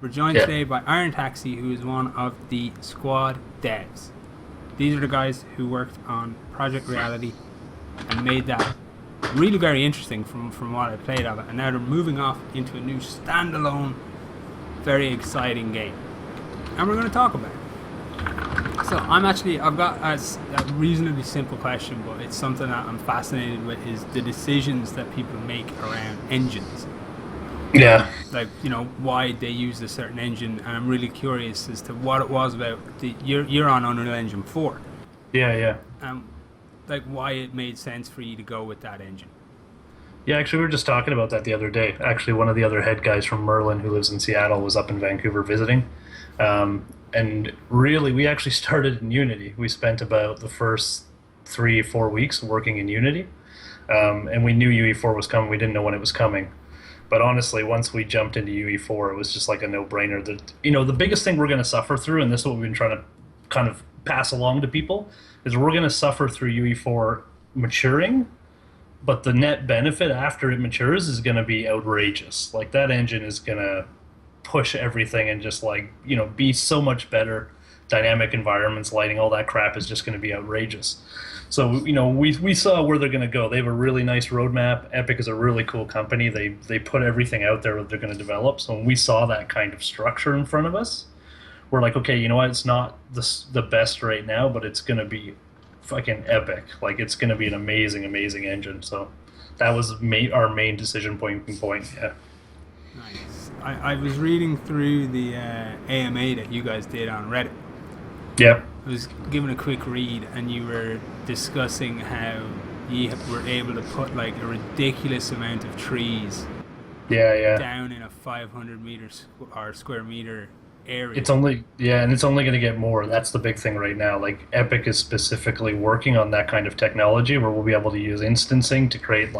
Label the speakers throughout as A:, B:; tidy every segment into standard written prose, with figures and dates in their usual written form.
A: We're joined today by IronTaxi, who is one of the squad devs. These are the guys who worked on Project Reality and made that really very interesting from what I played of it. And now they're moving off into a new standalone, very exciting game. And we're going to talk about it. So I've got a reasonably simple question, but it's something that I'm fascinated with, is the decisions that people make around engines.
B: Yeah.
A: Like, why they use a certain engine, and I'm really curious as to what it was about you're on Unreal Engine 4.
B: Yeah.
A: Like, why it made sense for you to go with that engine.
B: Yeah, actually, we were just talking about that the other day. Actually, one of the other head guys from Merlin, who lives in Seattle, was up in Vancouver visiting. And really, we actually started in Unity. We spent about the first 3-4 weeks working in Unity. And we knew UE4 was coming. We didn't know when it was coming. But honestly, once we jumped into UE4, it was just like a no-brainer. That, the biggest thing we're going to suffer through, and this is what we've been trying to kind of pass along to people, is we're going to suffer through UE4 maturing, but the net benefit after it matures is going to be outrageous. Like, that engine is going to push everything and just be so much better. Dynamic environments, lighting, all that crap is just going to be outrageous. So, we saw where they're going to go. They have a really nice roadmap. Epic is a really cool company. They put everything out there that they're going to develop. So when we saw that kind of structure in front of us, we're like, okay, you know what? It's not the best right now, but it's going to be fucking epic. Like, it's going to be an amazing, amazing engine. So that was our main decision point. Yeah.
A: Nice. I was reading through the AMA that you guys did on Reddit.
B: Yep.
A: I was giving a quick read, and you were discussing how you were able to put like a ridiculous amount of trees down in a 500 meters or square meter area.
B: It's only going to get more. That's the big thing right now. Like, Epic is specifically working on that kind of technology where we'll be able to use instancing to create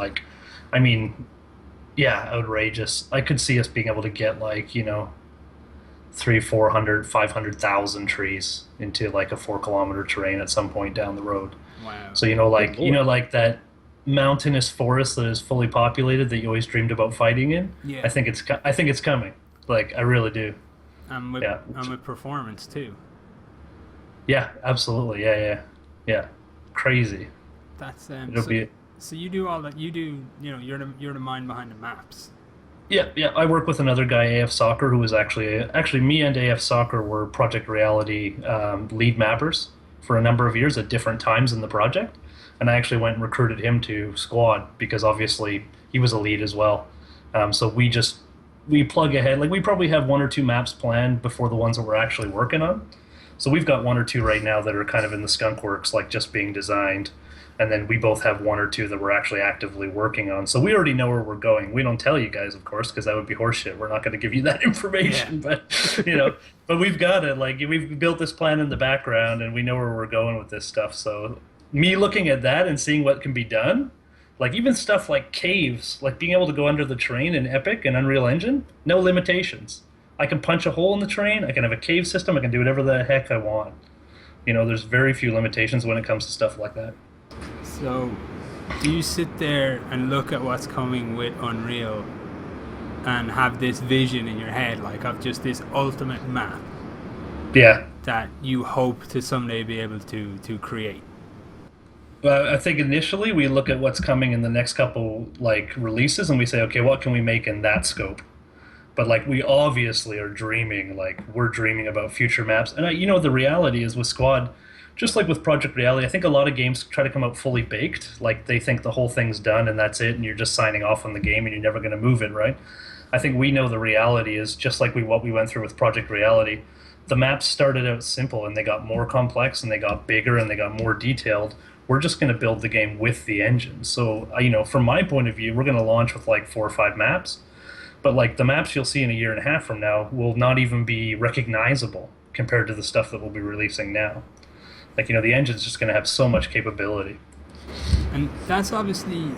B: outrageous. I could see us being able to get 300, 400, 500,000 trees into like a 4-kilometer terrain at some point down the road.
A: Wow.
B: So like that mountainous forest that is fully populated that you always dreamed about fighting in.
A: Yeah.
B: I think it's coming. Like, I really do.
A: And with performance too.
B: Yeah, absolutely. Yeah. Crazy.
A: That's so you do all that. You do. You're the mind behind the maps.
B: Yeah. I work with another guy, AF Soccer, who was actually me and AF Soccer were Project Reality lead mappers for a number of years at different times in the project, and I actually went and recruited him to squad because obviously he was a lead as well. So we plug ahead. Like, we probably have 1 or 2 maps planned before the ones that we're actually working on. So we've got 1 or 2 right now that are kind of in the skunk works, like just being designed. And then we both have 1 or 2 that we're actually actively working on. So we already know where we're going. We don't tell you guys, of course, because that would be horseshit. We're not going to give you that information. Yeah. But we've got it. Like, we've built this plan in the background, and we know where we're going with this stuff. So me looking at that and seeing what can be done, like even stuff like caves, like being able to go under the terrain in Epic and Unreal Engine, no limitations. I can punch a hole in the terrain. I can have a cave system. I can do whatever the heck I want. There's very few limitations when it comes to stuff like that.
A: So, do you sit there and look at what's coming with Unreal and have this vision in your head, like, of just this ultimate map?
B: Yeah.
A: That you hope to someday be able to create?
B: I think initially we look at what's coming in the next couple releases, and we say, okay, what can we make in that scope? But we obviously are dreaming, we're dreaming about future maps. And the reality is with Squad, just like with Project Reality, I think a lot of games try to come out fully baked. Like, they think the whole thing's done and that's it, and you're just signing off on the game and you're never going to move it, right? I think we know the reality is just like what we went through with Project Reality. The maps started out simple and they got more complex and they got bigger and they got more detailed. We're just going to build the game with the engine. So, from my point of view, we're going to launch with 4 or 5 maps. But the maps you'll see in a year and a half from now will not even be recognizable compared to the stuff that we'll be releasing now. The engine's just going to have so much capability.
A: And that's obviously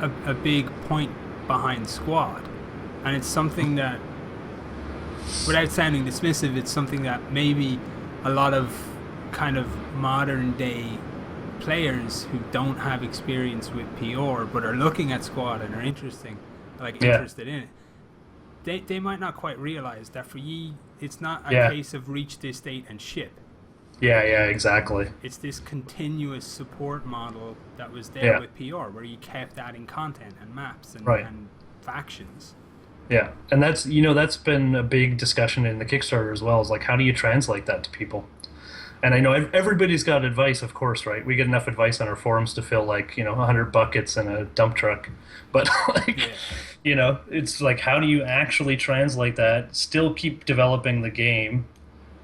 A: a big point behind Squad. And it's something that, without sounding dismissive, it's something that maybe a lot of kind of modern day players who don't have experience with PR but are looking at Squad and are interested in it they might not quite realize that for ye, it's not a case of reach this date and ship.
B: Yeah, exactly.
A: It's this continuous support model that was there with PR, where you kept adding content and maps and factions.
B: Yeah, and that's been a big discussion in the Kickstarter as well. Is like, how do you translate that to people? And I know everybody's got advice, of course, right? We get enough advice on our forums to fill 100 buckets and a dump truck. But it's like, how do you actually translate that? Still keep developing the game,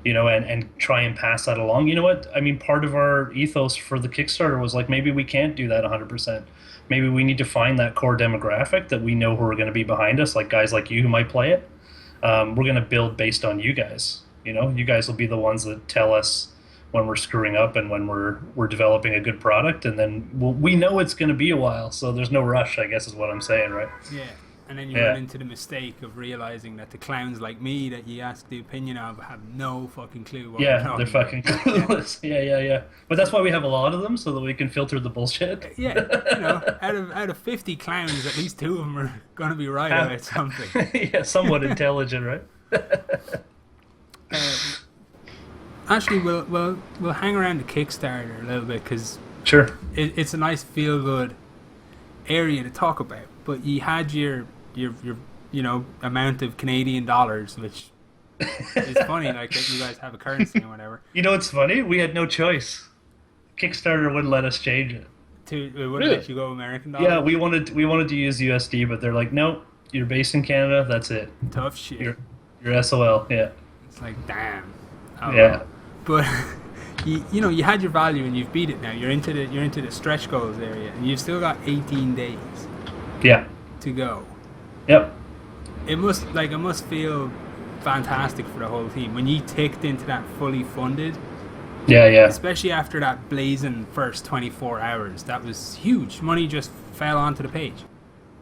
B: and try and pass that along. You know what? I mean, part of our ethos for the Kickstarter was like, maybe we can't do that 100%. Maybe we need to find that core demographic that we know who are going to be behind us, like guys like you who might play it. We're going to build based on you guys. You guys will be the ones that tell us when we're screwing up and when we're developing a good product, and then we know it's going to be a while, so there's no rush, I guess is what I'm saying, right?
A: Yeah, and then you run into the mistake of realizing that the clowns like me that you ask the opinion of have no fucking clue what we're talking
B: they're fucking clueless. Yeah. But that's why we have a lot of them, so that we can filter the bullshit.
A: Yeah, out of 50 clowns, at least 2 of them are going to be right about something.
B: Yeah, somewhat intelligent, right?
A: Actually, we'll hang around the Kickstarter a little bit, because
B: sure,
A: it's a nice feel-good area to talk about. But you had your amount of Canadian dollars, which is funny, like that you guys have a currency or whatever.
B: It's funny. We had no choice. Kickstarter wouldn't let us change it.
A: It wouldn't let you go American dollars?
B: Yeah, we wanted to use USD, but they're like, nope, you're based in Canada. That's it.
A: Tough shit.
B: You're SOL. Yeah.
A: It's like, damn.
B: Yeah.
A: But you had your value and you've beat it now. You're into the stretch goals area, and you've still got 18 days.
B: Yeah.
A: To go.
B: Yep.
A: It must feel fantastic for the whole team when you ticked into that fully funded.
B: Yeah.
A: Especially after that blazing first 24 hours, that was huge. Money just fell onto the page.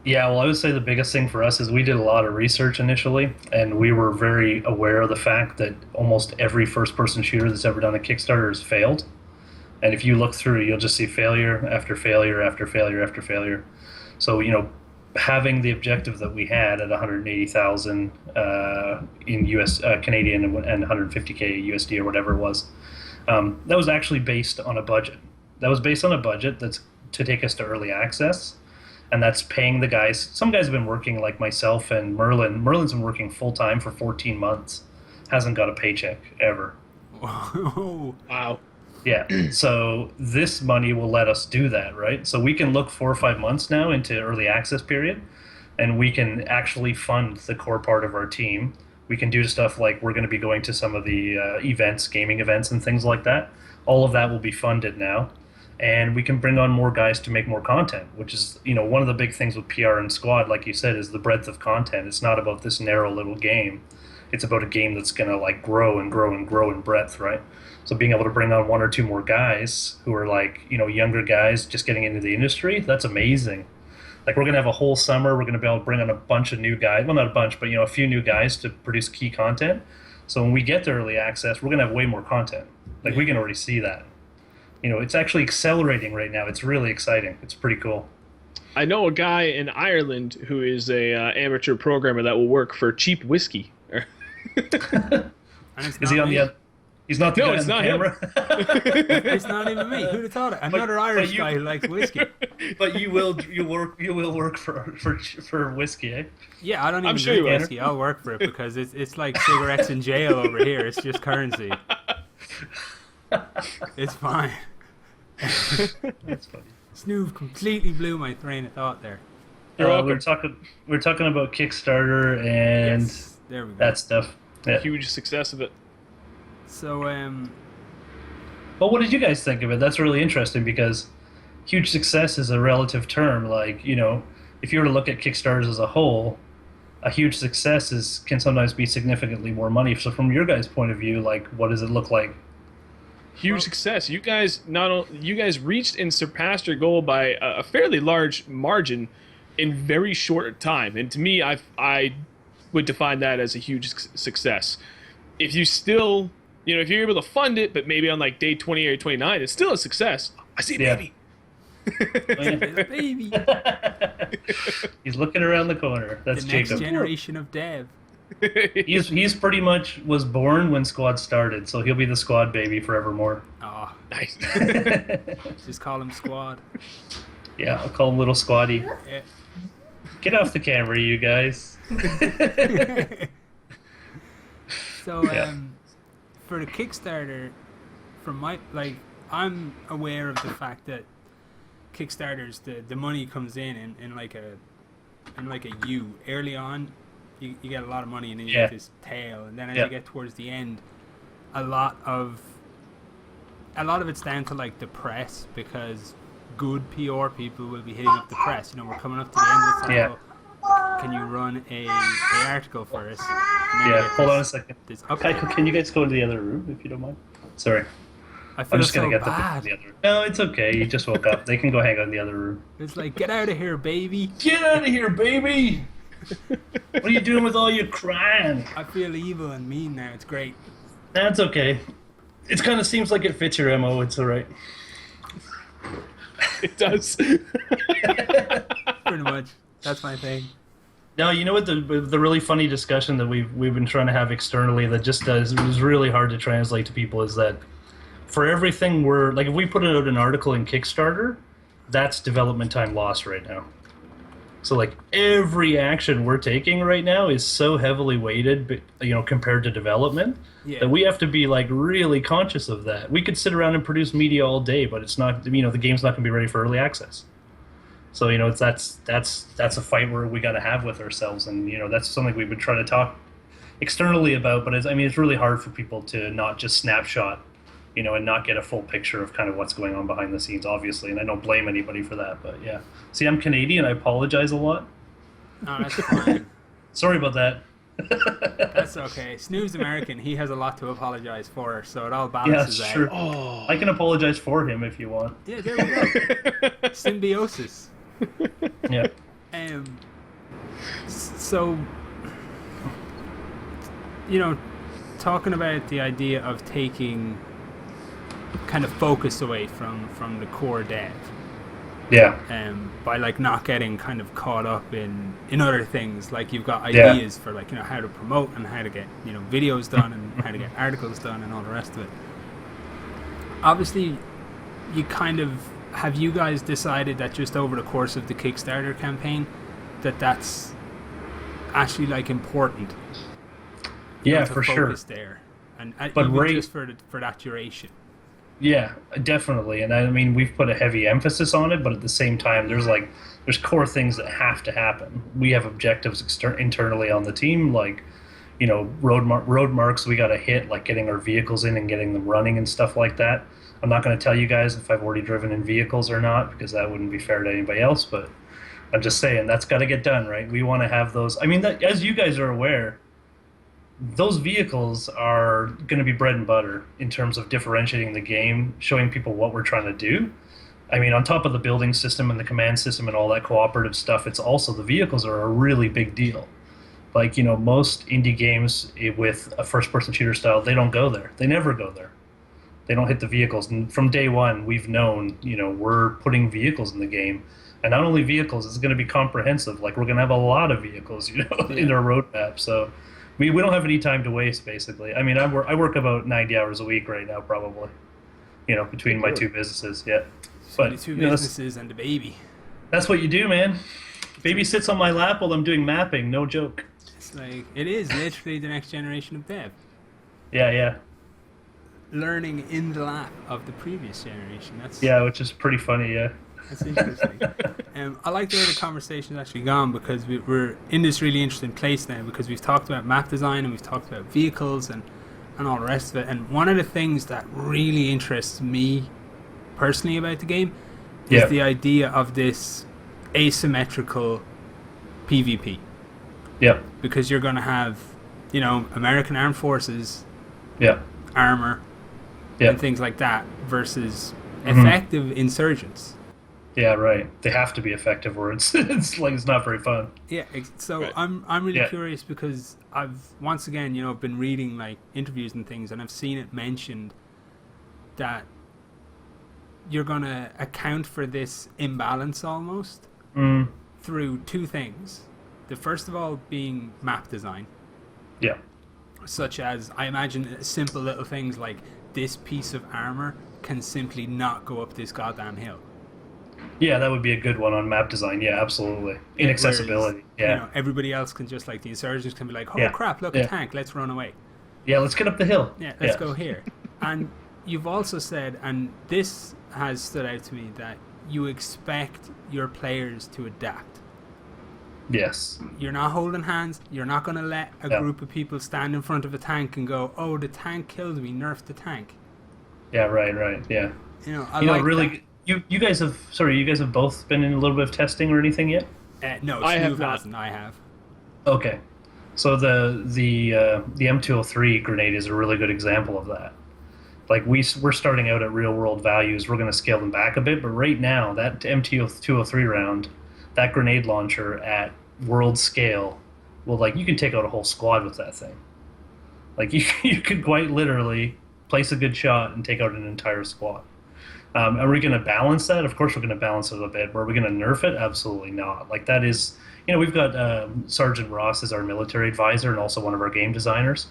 B: Yeah, well, I would say the biggest thing for us is we did a lot of research initially, and we were very aware of the fact that almost every first-person shooter that's ever done a Kickstarter has failed. And if you look through, you'll just see failure after failure after failure after failure. So, having the objective that we had at 180,000 in US Canadian and 150K USD or whatever it was, that was actually based on a budget. That was based on a budget that's to take us to early access. And that's paying the guys. Some guys have been working, like myself and Merlin. Merlin's been working full-time for 14 months. Hasn't got a paycheck ever.
A: Wow.
B: Yeah. So this money will let us do that, right? So we can look 4 or 5 months now into early access period, and we can actually fund the core part of our team. We can do stuff like we're going to be going to some of the events, gaming events and things like that. All of that will be funded now. And we can bring on more guys to make more content, which is, one of the big things with PR and Squad, like you said, is the breadth of content. It's not about this narrow little game. It's about a game that's going to grow and grow and grow in breadth, right? So being able to bring on 1 or 2 more guys who are younger guys just getting into the industry, that's amazing. We're going to have a whole summer. We're going to be able to bring on a bunch of new guys. Well, not a bunch, but, a few new guys to produce key content. So when we get to early access, we're going to have way more content. We can already see that. It's actually accelerating right now. It's really exciting. It's pretty cool.
C: I know a guy in Ireland who is a amateur programmer that will work for cheap whiskey.
B: Is he on the? He's not the guy on the camera.
A: It's not even me. Who'd have thought it? Another Irish guy who likes whiskey.
B: But you will work for whiskey, eh?
A: Yeah, I don't even drink whiskey. I'll work for it because it's like cigarettes in jail over here. It's just currency. It's fine.
B: That's funny.
A: Snoove completely blew my train of thought there.
B: We're talking about Kickstarter and
A: there we go.
B: That stuff. Yeah.
C: Huge success of it.
A: So,
B: well, what did you guys think of it? That's really interesting because huge success is a relative term. If you were to look at Kickstarters as a whole, a huge success can sometimes be significantly more money. So from your guys' point of view, what does it look like?
C: Huge success. You guys reached and surpassed your goal by a fairly large margin in very short time. And to me, I would define that as a huge success. If you still, if you're able to fund it, but maybe on day 20 or 29, it's still a success. I see a baby.
A: Baby.
B: He's looking around the corner. That's
A: The next
B: Jacob.
A: generation of dev.
B: He's pretty much was born when Squad started, so he'll be the Squad baby forevermore.
A: Oh,
C: Nice.
A: just call him Squad.
B: Yeah, I'll call him Little Squaddy.
A: Yeah.
B: Get off the camera, you guys.
A: So,
B: Yeah.
A: for the Kickstarter, I'm aware of the fact that Kickstarters, the money comes in like a U. Early on, you get a lot of money, and then you get this tail, and then as you get towards the end, a lot of it's down to like the press, because good PR people will be hitting up the press. You know, we're coming up to the end of the cycle. Can you run a article for us?
B: Hold on a second.
A: Okay.
B: Can you guys go into the other room if you don't mind? Sorry.
A: I
B: I'm
A: feel
B: just
A: so
B: gonna get
A: bad.
B: the other. No, it's okay. You just woke up. They can go hang out in the other room.
A: It's like, get out of here, baby.
B: Get out of here, baby! What are you doing with all your crying?
A: I feel evil and mean now. It's great.
B: That's okay. It kind of seems like it fits your MO. It's all right.
C: It does.
A: Pretty much. That's my thing.
B: Now, you know what the really funny discussion that we've been trying to have externally that just is really hard to translate to people is that for everything we're like, if we put out an article in Kickstarter, that's development time lost right now. So like every action we're taking right now is so heavily weighted, you know, compared to development, that we have to be like really conscious of that. We could sit around and produce media all day, but it's not, you know, the game's not going to be ready for early access. So, you know, that's a fight where we got to have with ourselves, and you know, that's something we've been trying to talk externally about. But it's really hard for people to not just snapshot, you know, and not get a full picture of kind of what's going on behind the scenes, obviously. And I don't blame anybody for that, but yeah. See, I'm Canadian. I apologize a lot.
A: No, that's fine.
B: Sorry about that.
A: That's okay. Snoo's American. He has a lot to apologize for, so it all
B: Yeah,
A: balances out.
B: sure. I can apologize for him if you want.
A: Yeah, there we go. Symbiosis.
B: Yeah.
A: So, you know, talking about the idea of taking kind of focus away from the core dev.
B: Yeah.
A: By like not getting kind of caught up in other things, like you've got ideas for like, you know, how to promote and how to get, you know, videos done and how to get articles done and all the rest of it. Obviously, have you guys decided that just over the course of the Kickstarter campaign that's actually like important?
B: Yeah,
A: to
B: for sure.
A: focus there, and
B: But
A: even just for that duration.
B: Yeah, definitely. And I mean, we've put a heavy emphasis on it, but at the same time, there's core things that have to happen. We have objectives internally on the team, like, you know, road marks we got to hit, like getting our vehicles in and getting them running and stuff like that. I'm not going to tell you guys if I've already driven in vehicles or not, because that wouldn't be fair to anybody else, but I'm just saying that's got to get done, right? We want to have those. I mean, as you guys are aware, those vehicles are going to be bread and butter in terms of differentiating the game, showing people what we're trying to do. I mean, on top of the building system and the command system and all that cooperative stuff, it's also the vehicles are a really big deal. Like, you know, most indie games with a first-person shooter style, they don't go there. They never go there. They don't hit the vehicles. And from day one, we've known, you know, we're putting vehicles in the game. And not only vehicles, it's going to be comprehensive. Like, we're going to have a lot of vehicles, you know, in our roadmap. So we don't have any time to waste, basically. I mean, I work about 90 hours a week right now, probably, you know, between my two businesses. Yeah.
A: But two businesses and a baby.
B: That's what you do, man. Baby sits on my lap while I'm doing mapping. No joke.
A: It's like, it is literally the next generation of dev.
B: Yeah.
A: Learning in the lap of the previous generation.
B: Which is pretty funny, yeah.
A: That's interesting. I like the way the conversation's actually gone, because we're in this really interesting place now, because we've talked about map design and we've talked about vehicles and all the rest of it. And one of the things that really interests me personally about the game is the idea of this asymmetrical PVP.
B: Yep.
A: Because you're going to have, you know, American Armed Forces, armor, and things like that versus effective insurgents.
B: Yeah, right. They have to be effective, or it's like it's not very fun.
A: Yeah, so right. I'm really curious, because I've once again, you know, been reading like interviews and things, and I've seen it mentioned that you're gonna account for this imbalance almost through two things. The first of all being map design.
B: Yeah.
A: Such as, I imagine, simple little things like this piece of armor can simply not go up this goddamn hill.
B: Yeah, that would be a good one on map design. Yeah, absolutely. Inaccessibility.
A: Whereas, you know, everybody else can just, like, the insurgents can be like, oh crap, look, a tank, let's run away.
B: Yeah, let's get up the hill.
A: Yeah, let's go here. And you've also said, and this has stood out to me, that you expect your players to adapt.
B: Yes.
A: You're not holding hands. You're not going to let a group of people stand in front of a tank and go, oh, the tank killed me, nerf the tank.
B: Yeah, right, yeah.
A: You know, I like
B: really,
A: that.
B: You guys have both been in a little bit of testing or anything yet?
A: No,
C: I have
A: Snoop
C: not.
A: hasn't. I have.
B: Okay. So the M203 grenade is a really good example of that. Like we're starting out at real world values. We're going to scale them back a bit, but right now that M203 round, that grenade launcher at world scale, well, like you can take out a whole squad with that thing. Like you could quite literally place a good shot and take out an entire squad. Are we going to balance that? Of course we're going to balance it a bit. But are we going to nerf it? Absolutely not. Like that is, you know, we've got Sergeant Ross as our military advisor and also one of our game designers.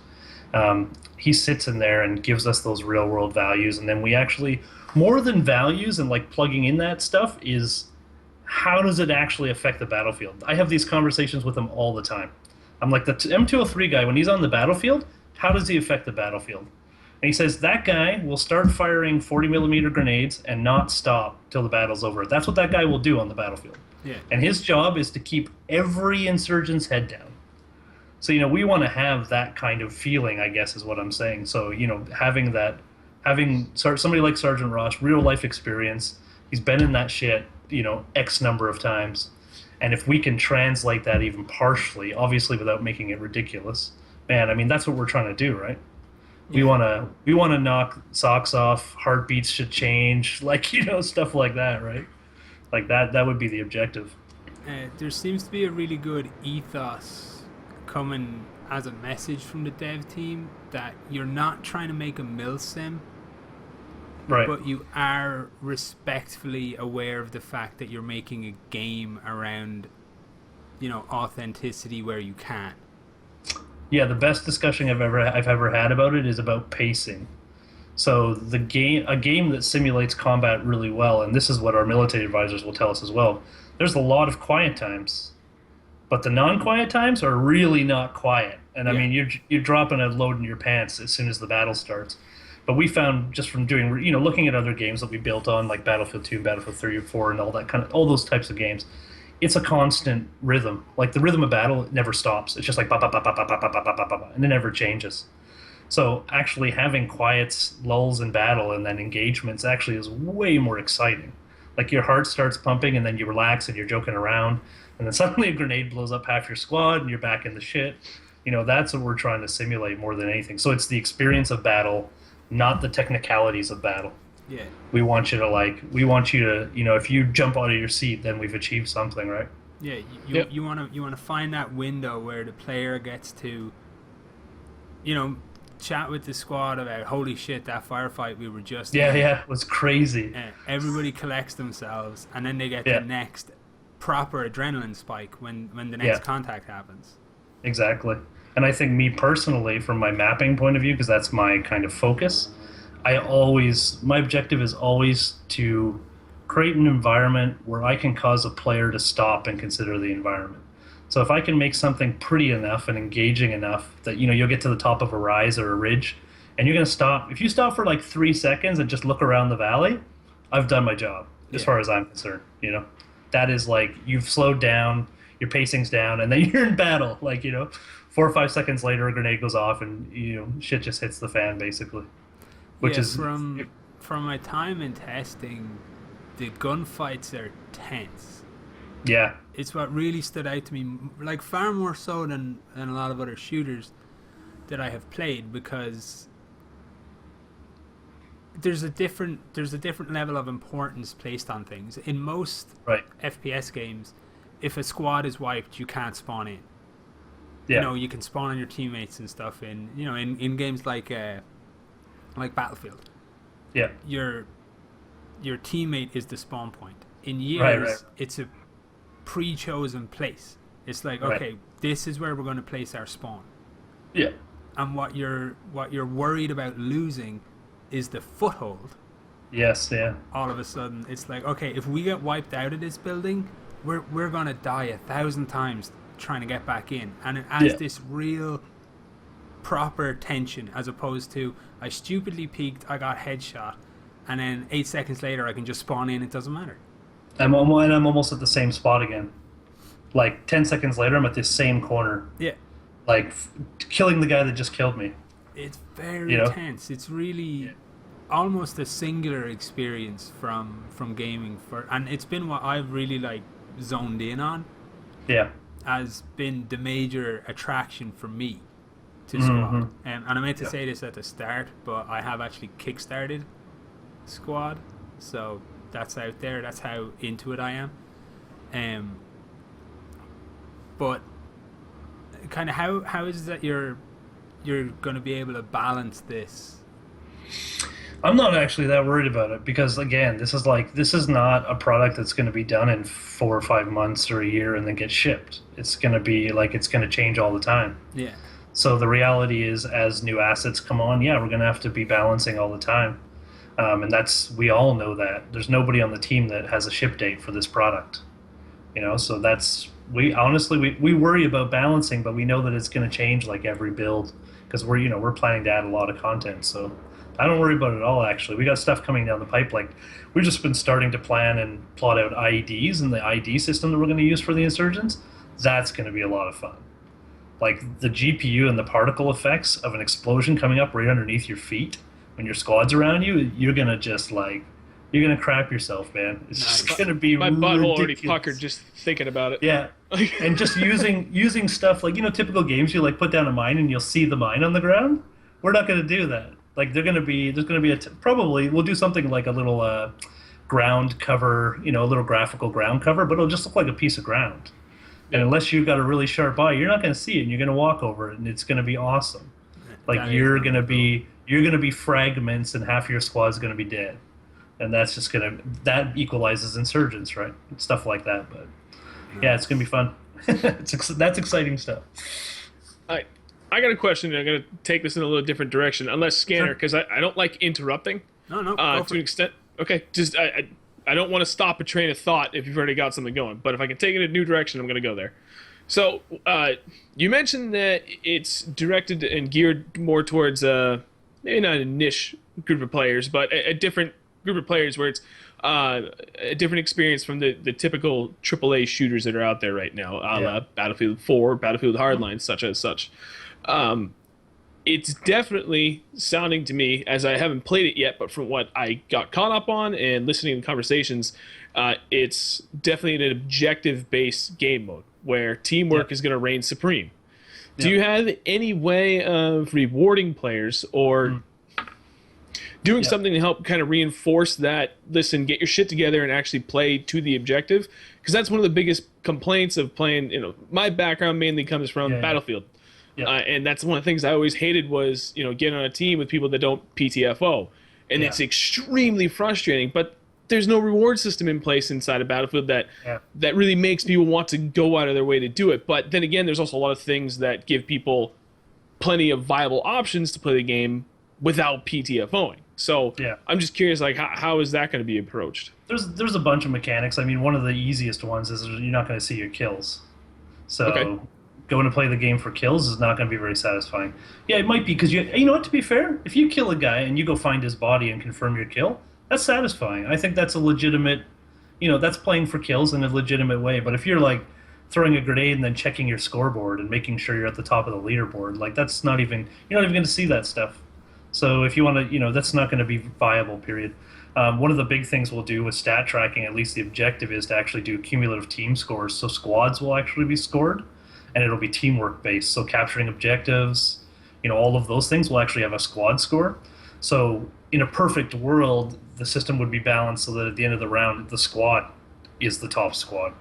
B: He sits in there and gives us those real world values, and then we actually, more than values and like plugging in that stuff, is how does it actually affect the battlefield? I have these conversations with him all the time. I'm like, the M203 guy, when he's on the battlefield, how does he affect the battlefield? And he says that guy will start firing 40mm grenades and not stop till the battle's over. That's what that guy will do on the battlefield.
A: Yeah.
B: And his job is to keep every insurgent's head down. So, you know, we want to have that kind of feeling, I guess is what I'm saying. So, you know, having somebody like Sergeant Ross, real life experience, he's been in that shit, you know, X number of times. And if we can translate that even partially, obviously without making it ridiculous, man, I mean, that's what we're trying to do, right? Yeah. We want to knock socks off, heartbeats should change, like, you know, stuff like that, right? Like that would be the objective.
A: There seems to be a really good ethos coming as a message from the dev team that you're not trying to make a milsim,
B: right?
A: But you are respectfully aware of the fact that you're making a game around, you know, authenticity where you can.
B: Yeah, the best discussion I've ever had about it is about pacing. So a game that simulates combat really well, and this is what our military advisors will tell us as well. There's a lot of quiet times. But the non-quiet times are really not quiet. And I mean, you're dropping a load in your pants as soon as the battle starts. But we found just from doing, you know, looking at other games that we built on, like Battlefield 2, Battlefield 3 or 4, and all those types of games, it's a constant rhythm. Like the rhythm of battle never stops. It's just like ba ba ba ba ba ba ba ba ba ba, and it never changes. So actually having quiets, lulls in battle, and then engagements actually is way more exciting. Like your heart starts pumping, and then you relax and you're joking around. And then suddenly a grenade blows up half your squad and you're back in the shit. You know, that's what we're trying to simulate more than anything. So it's the experience of battle, not the technicalities of battle.
A: Yeah.
B: We want you to, you know, if you jump out of your seat, then we've achieved something, right?
A: Yeah, you want to find that window where the player gets to, you know, chat with the squad about, holy shit, that firefight we were just in.
B: Yeah, it was crazy.
A: Everybody collects themselves, and then they get the next proper adrenaline spike when the next contact happens.
B: Exactly. And I think me personally, from my mapping point of view, because that's my kind of focus, my objective is always to create an environment where I can cause a player to stop and consider the environment. So if I can make something pretty enough and engaging enough that, you know, you'll get to the top of a rise or a ridge and you're going to stop. If you stop for like 3 seconds and just look around the valley, I've done my job as far as I'm concerned, you know. That is like, you've slowed down, your pacing's down, and then you're in battle. Like, you know, 4 or 5 seconds later, a grenade goes off, and, you know, shit just hits the fan, basically. Which is
A: from my time in testing, the gunfights are tense.
B: Yeah.
A: It's what really stood out to me, like far more so than a lot of other shooters that I have played, because there's a different level of importance placed on things. In most FPS games, if a squad is wiped, you can't spawn in. Yeah. You know, you can spawn on your teammates and stuff in games like Battlefield.
B: Yeah.
A: Your teammate is the spawn point. In years, it's a pre-chosen place. It's like,
B: Right.
A: okay, this is where we're going to place our spawn.
B: Yeah.
A: And what you're worried about losing is the foothold.
B: Yes. Yeah.
A: All of a sudden, it's like, okay, if we get wiped out of this building, we're gonna die 1,000 times trying to get back in, and it adds this real proper tension, as opposed to I stupidly peeked, I got headshot, and then 8 seconds later I can just spawn in. It doesn't matter.
B: I'm almost at the same spot again. Like 10 seconds later, I'm at this same corner.
A: Yeah,
B: Like killing the guy that just killed me.
A: it's very tense. It's really almost a singular experience from gaming and it's been what I've really like zoned in on.
B: Yeah.
A: Has been the major attraction for me to Squad. And I meant to say this at the start, but I have actually kickstarted Squad, so that's out there. That's how into it I am. But kind of how is it that you're going to be able to balance this?
B: I'm not actually that worried about it because, again, this is not a product that's going to be done in 4 or 5 months or a year and then get shipped. It's going to be like it's going to change all the time.
A: Yeah.
B: So the reality is, as new assets come on, we're going to have to be balancing all the time. And we all know that. There's nobody on the team that has a ship date for this product. So we worry about balancing, but we know that it's going to change like every build because we're planning to add a lot of content. So I don't worry about it at all, actually. We got stuff coming down the pipe. Like, we've just been starting to plan and plot out IEDs and the ID system that we're going to use for the Insurgents. That's going to be a lot of fun. Like, the GPU and the particle effects of an explosion coming up right underneath your feet when your squad's around you, you're going to just, like, you're going to crap yourself, man. It's just going to be
C: my
B: ridiculous.
C: butthole already puckered just thinking about it.
B: Yeah. And just using stuff like, typical games, you, like, put down a mine and you'll see the mine on the ground. We're not going to do that. Like, there's going to be probably we'll do something like a little ground cover, a little graphical ground cover, but it'll just look like a piece of ground. And unless you've got a really sharp eye, you're not going to see it, and you're going to walk over it, and it's going to be awesome. Like, you're going to be fragments, and half your squad's going to be dead, and that's that equalizes insurgents, right? Stuff like that. But yeah, it's going to be fun. That's exciting stuff.
C: I got a question. I'm going to take this in a little different direction, unless Scanner, because I don't like interrupting.
A: No,
C: to an extent. Okay, just I don't want to stop a train of thought if you've already got something going. But if I can take it in a new direction, I'm going to go there. So you mentioned that it's directed and geared more towards maybe not a niche group of players, but a different group of players where it's a different experience from the typical AAA shooters that are out there right now, a la Battlefield 4, Battlefield Hardline, such as such. It's definitely sounding to me, as I haven't played it yet, but from what I got caught up on and listening to conversations, it's definitely an objective-based game mode where teamwork is going to reign supreme. Do you have any way of rewarding players or doing something to help kind of reinforce that, listen, get your shit together and actually play to the objective? Because that's one of the biggest complaints of playing, my background mainly comes from Battlefield. Yeah. And that's one of the things I always hated was, getting on a team with people that don't PTFO. And it's extremely frustrating, but there's no reward system in place inside of Battlefield that really makes people want to go out of their way to do it. But then again, there's also a lot of things that give people plenty of viable options to play the game without PTFOing. So I'm just curious, like, how is that going to be approached?
B: There's a bunch of mechanics. I mean, one of the easiest ones is you're not going to see your kills. So going to play the game for kills is not going to be very satisfying. Yeah, it might be because you know what, to be fair, if you kill a guy and you go find his body and confirm your kill, that's satisfying. I think that's a legitimate, that's playing for kills in a legitimate way. But if you're like throwing a grenade and then checking your scoreboard and making sure you're at the top of the leaderboard, like that's you're not even going to see that stuff. So if you want to, that's not going to be viable, period. One of the big things we'll do with stat tracking, at least the objective, is to actually do cumulative team scores. So squads will actually be scored, and it'll be teamwork based. So capturing objectives, all of those things will actually have a squad score. So in a perfect world, the system would be balanced so that at the end of the round, the squad is the top squad.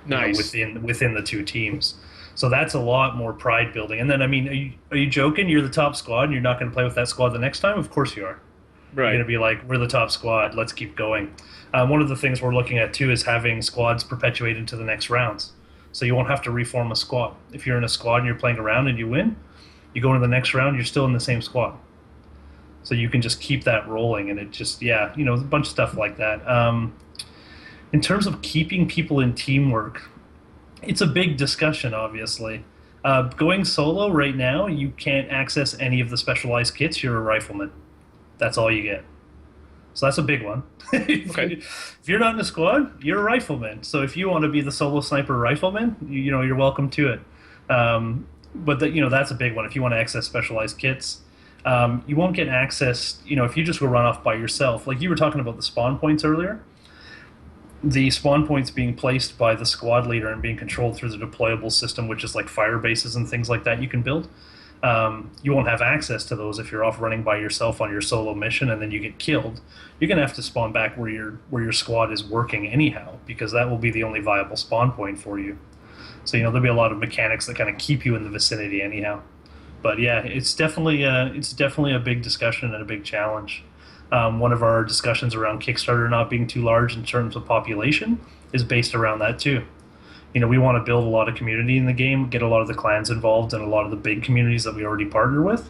C: Nice.
B: Within the two teams. So that's a lot more pride building. And then, I mean, are you joking? You're the top squad and you're not going to play with that squad the next time? Of course you are.
C: Right.
B: You're going to be like, we're the top squad. Let's keep going. One of the things we're looking at too is having squads perpetuate into the next rounds. So you won't have to reform a squad. If you're in a squad and you're playing around and you win, you go into the next round, you're still in the same squad. So you can just keep that rolling, and it just, a bunch of stuff like that. In terms of keeping people in teamwork, it's a big discussion, obviously. Going solo right now, you can't access any of the specialized kits. You're a rifleman. That's all you get. So that's a big one.
C: Okay.
B: If you're not in a squad, you're a rifleman. So if you want to be the solo sniper rifleman, you're welcome to it. But that's a big one. If you want to access specialized kits, you won't get access. If you just go run off by yourself, like you were talking about the spawn points earlier. The spawn points being placed by the squad leader and being controlled through the deployable system, which is like fire bases and things like that you can build. You won't have access to those if you're off running by yourself on your solo mission and then you get killed. You're going to have to spawn back where your squad is working anyhow, because that will be the only viable spawn point for you. So there'll be a lot of mechanics that kind of keep you in the vicinity anyhow. But yeah, it's definitely a big discussion and a big challenge. One of our discussions around Kickstarter not being too large in terms of population is based around that too. We want to build a lot of community in the game, get a lot of the clans involved and a lot of the big communities that we already partner with,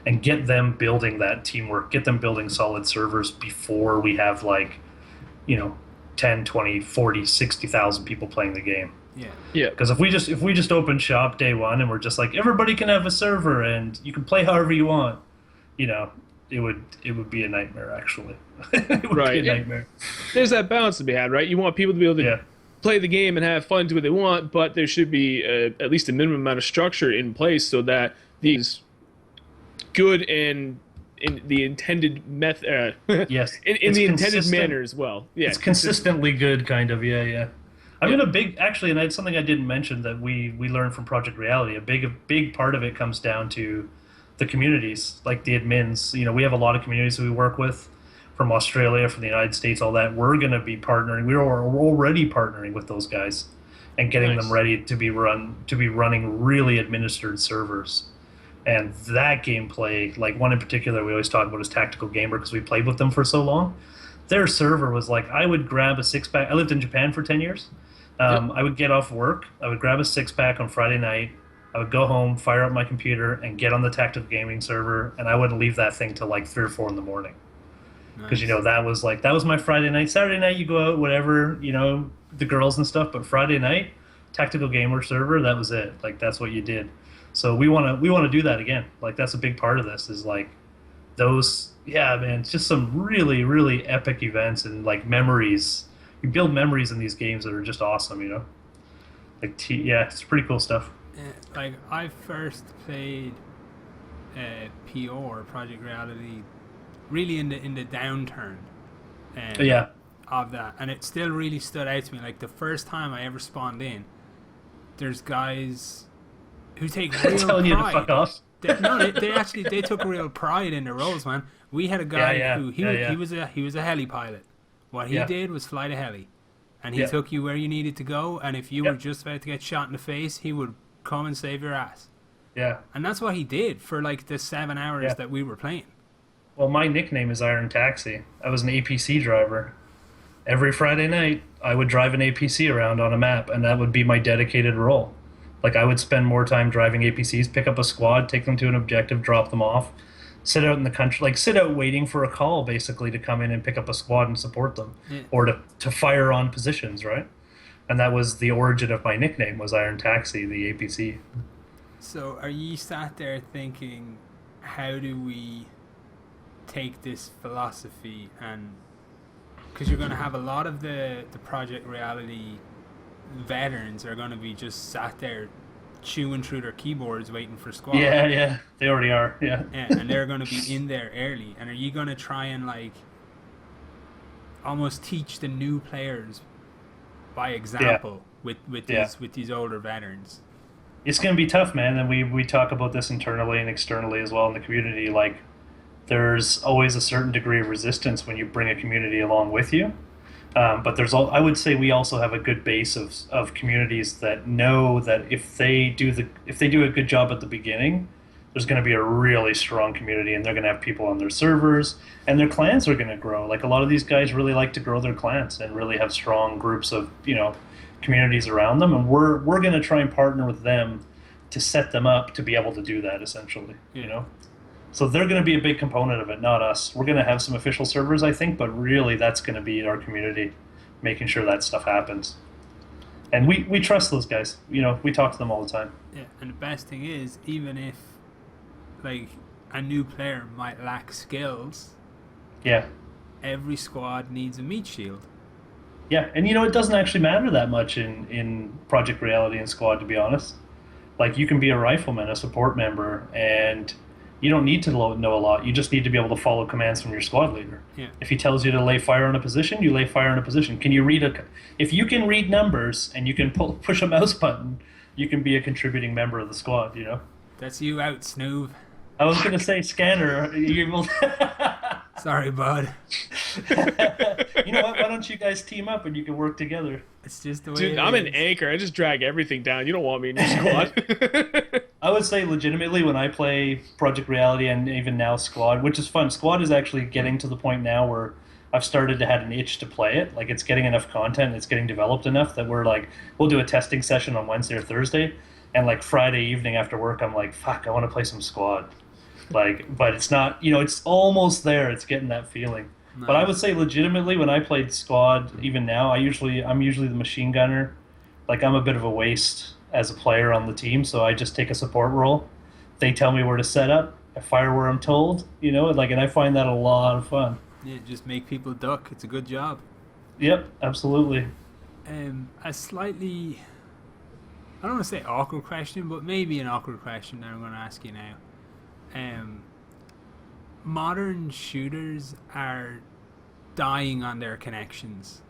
B: and get them building that teamwork, get them building solid servers before we have 10, 20, 40, 60,000 people playing the game.
C: Yeah.
B: Because if we just open shop day one and we're just like, everybody can have a server and you can play however you want, it would be a nightmare, actually. It would be a nightmare.
C: There's that balance to be had, right? You want people to be able to play the game and have fun, do what they want, but there should be at least a minimum amount of structure in place so that these good and in the intended method,
B: yes,
C: in the intended manner as well. Yeah,
B: it's consistently good, kind of. Yeah. I mean, and it's something I didn't mention that we learned from Project Reality. A big part of it comes down to the communities, like the admins. We have a lot of communities that we work with from Australia, from the United States, all that. We're going to be partnering. We're already partnering with those guys and getting them ready to be running really administered servers. And that gameplay, like one in particular we always talk about is Tactical Gamer, because we played with them for so long. Their server was like, I would grab a six-pack. I lived in Japan for 10 years. I would get off work. I would grab a six-pack on Friday night. I would go home, fire up my computer, and get on the Tactical Gaming server, and I wouldn't leave that thing till like 3 or 4 in the morning. Because that was my Friday night. Saturday night you go out, whatever, the girls and stuff. But Friday night, Tactical Gamer server, that was it. Like that's what you did. So we want to do that again. Like that's a big part of this is like those. Yeah, man, it's just some really really epic events and like memories. You build memories in these games that are just awesome. It's pretty cool stuff.
A: Like I first played PO, Project Reality, really in the downturn of that, and it still really stood out to me. Like the first time I ever spawned in, there's guys who take real
B: telling
A: pride.
B: You to fuck off.
A: They took real pride in their roles, man. We had a guy who he was a heli pilot. What he did was fly the heli, and he took you where you needed to go. And if you were just about to get shot in the face, he would come and save your ass.
B: Yeah.
A: And that's what he did for like the 7 hours that we were playing.
B: Well, my nickname is IronTaxi. I was an APC driver. Every Friday night, I would drive an APC around on a map, and that would be my dedicated role. Like, I would spend more time driving APCs, pick up a squad, take them to an objective, drop them off, sit out in the country, like sit out waiting for a call, basically, to come in and pick up a squad and support them, or to fire on positions, right? And that was the origin of my nickname, was IronTaxi, the APC.
A: So are you sat there thinking, how do we take this philosophy, and because you're going to have a lot of the Project Reality veterans are going to be just sat there chewing through their keyboards waiting for squad.
B: Yeah, they already are. Yeah,
A: and they're going to be in there early. And are you going to try and like almost teach the new players by example with these older veterans?
B: It's going to be tough, man. And we talk about this internally and externally as well in the community. Like, there's always a certain degree of resistance when you bring a community along with you. But I would say we also have a good base of communities that know that if they do a good job at the beginning, there's going to be a really strong community, and they're going to have people on their servers, and their clans are going to grow. Like, a lot of these guys really like to grow their clans and really have strong groups of, communities around them, and we're going to try and partner with them to set them up to be able to do that, essentially. So they're going to be a big component of it, not us. We're going to have some official servers, I think, but really that's going to be our community making sure that stuff happens. And we trust those guys. We talk to them all the time.
A: Yeah, and the best thing is, even if like a new player might lack skills, every squad needs a meat shield.
B: Yeah, and it doesn't actually matter that much in Project Reality and Squad, to be honest. Like, you can be a rifleman, a support member, and you don't need to know a lot. You just need to be able to follow commands from your squad leader.
A: Yeah.
B: If he tells you to lay fire on a position, you lay fire on a position. Can you if you can read numbers and you can push a mouse button, you can be a contributing member of the squad,
A: That's you out, Snoove.
B: I was going to say Scanner.
A: Sorry, bud.
B: You know what? Why don't you guys team up and you can work together?
A: It's just the way
C: Dude, I'm an anchor. I just drag everything down. You don't want me in your squad.
B: I would say legitimately when I play Project Reality and even now Squad, which is fun. Squad is actually getting to the point now where I've started to have an itch to play it. Like, it's getting enough content, it's getting developed enough that we'll do a testing session on Wednesday or Thursday, and like Friday evening after work, I'm like, fuck, I want to play some Squad. But it's not, it's almost there. It's getting that feeling.
A: Nice.
B: But I would say legitimately when I played Squad, even now, I'm usually the machine gunner. Like, I'm a bit of a waste as a player on the team, so I just take a support role. They tell me where to set up. I fire where I'm told, and I find that a lot of fun.
A: Yeah, just make people duck. It's a good job.
B: Yep, absolutely.
A: A slightly, I don't want to say awkward question, but maybe an awkward question that I'm going to ask you now. Modern shooters are dying on their connections.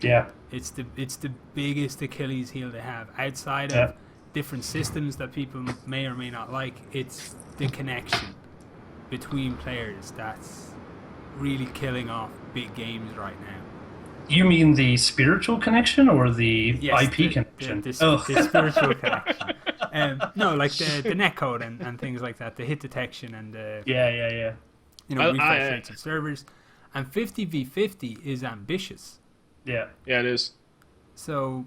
B: Yeah.
A: It's the biggest Achilles heel they have. Outside of different systems that people may or may not like, it's the connection between players that's really killing off big games right now.
B: You mean the spiritual connection or the IP connection?
A: The spiritual connection. No, like the netcode and things like that, the hit detection and the refresh rates of servers. And 50v50 is ambitious.
B: Yeah,
C: it is.
A: So,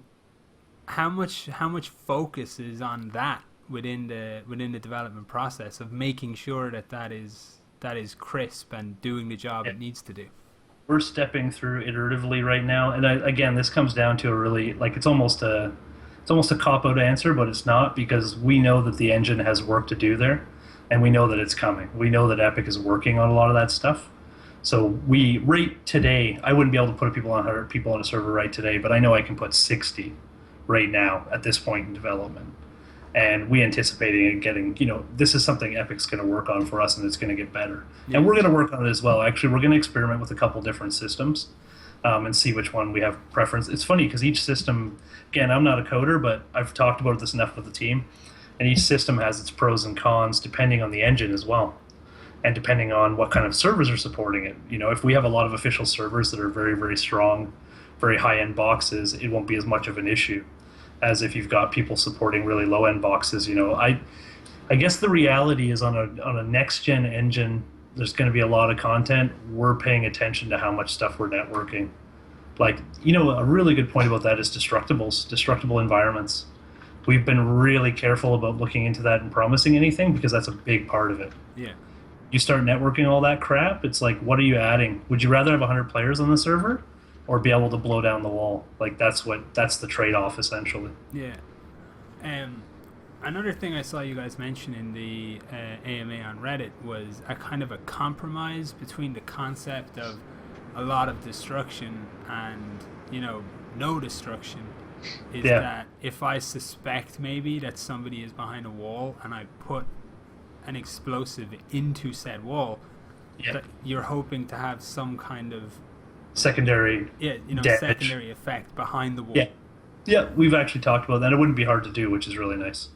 A: how much focus is on that within the development process of making sure that is crisp and doing the job it needs to do?
B: We're stepping through iteratively right now, and again, this comes down to a really it's almost a cop-out answer, but it's not, because we know that the engine has work to do there, and we know that it's coming. We know that Epic is working on a lot of that stuff. So right today, I wouldn't be able to put 100 people on a server right today, but I know I can put 60 right now at this point in development. And we anticipating it getting, this is something Epic's going to work on for us, and it's going to get better. Yeah. And we're going to work on it as well. Actually, we're going to experiment with a couple different systems and see which one we have preference. It's funny because each system, again, I'm not a coder, but I've talked about this enough with the team, and each system has its pros and cons depending on the engine as well, and depending on what kind of servers are supporting it. If we have a lot of official servers that are very, very strong, very high-end boxes, it won't be as much of an issue as if you've got people supporting really low-end boxes. I guess the reality is on a next-gen engine, there's going to be a lot of content. We're paying attention to how much stuff we're networking. A really good point about that is destructible environments. We've been really careful about looking into that and promising anything, because that's a big part of it.
A: Yeah.
B: You start networking all that crap, it's like, what are you adding? Would you rather have 100 players on the server or be able to blow down the wall? That's the trade-off, essentially.
A: Yeah. Another thing I saw you guys mention in the AMA on Reddit was a kind of a compromise between the concept of a lot of destruction and, no destruction. Is that if I suspect maybe that somebody is behind a wall and I put an explosive into said wall, that you're hoping to have some kind of
B: secondary
A: secondary effect behind the wall.
B: Yeah, we've actually talked about that. It wouldn't be hard to do, which is really nice.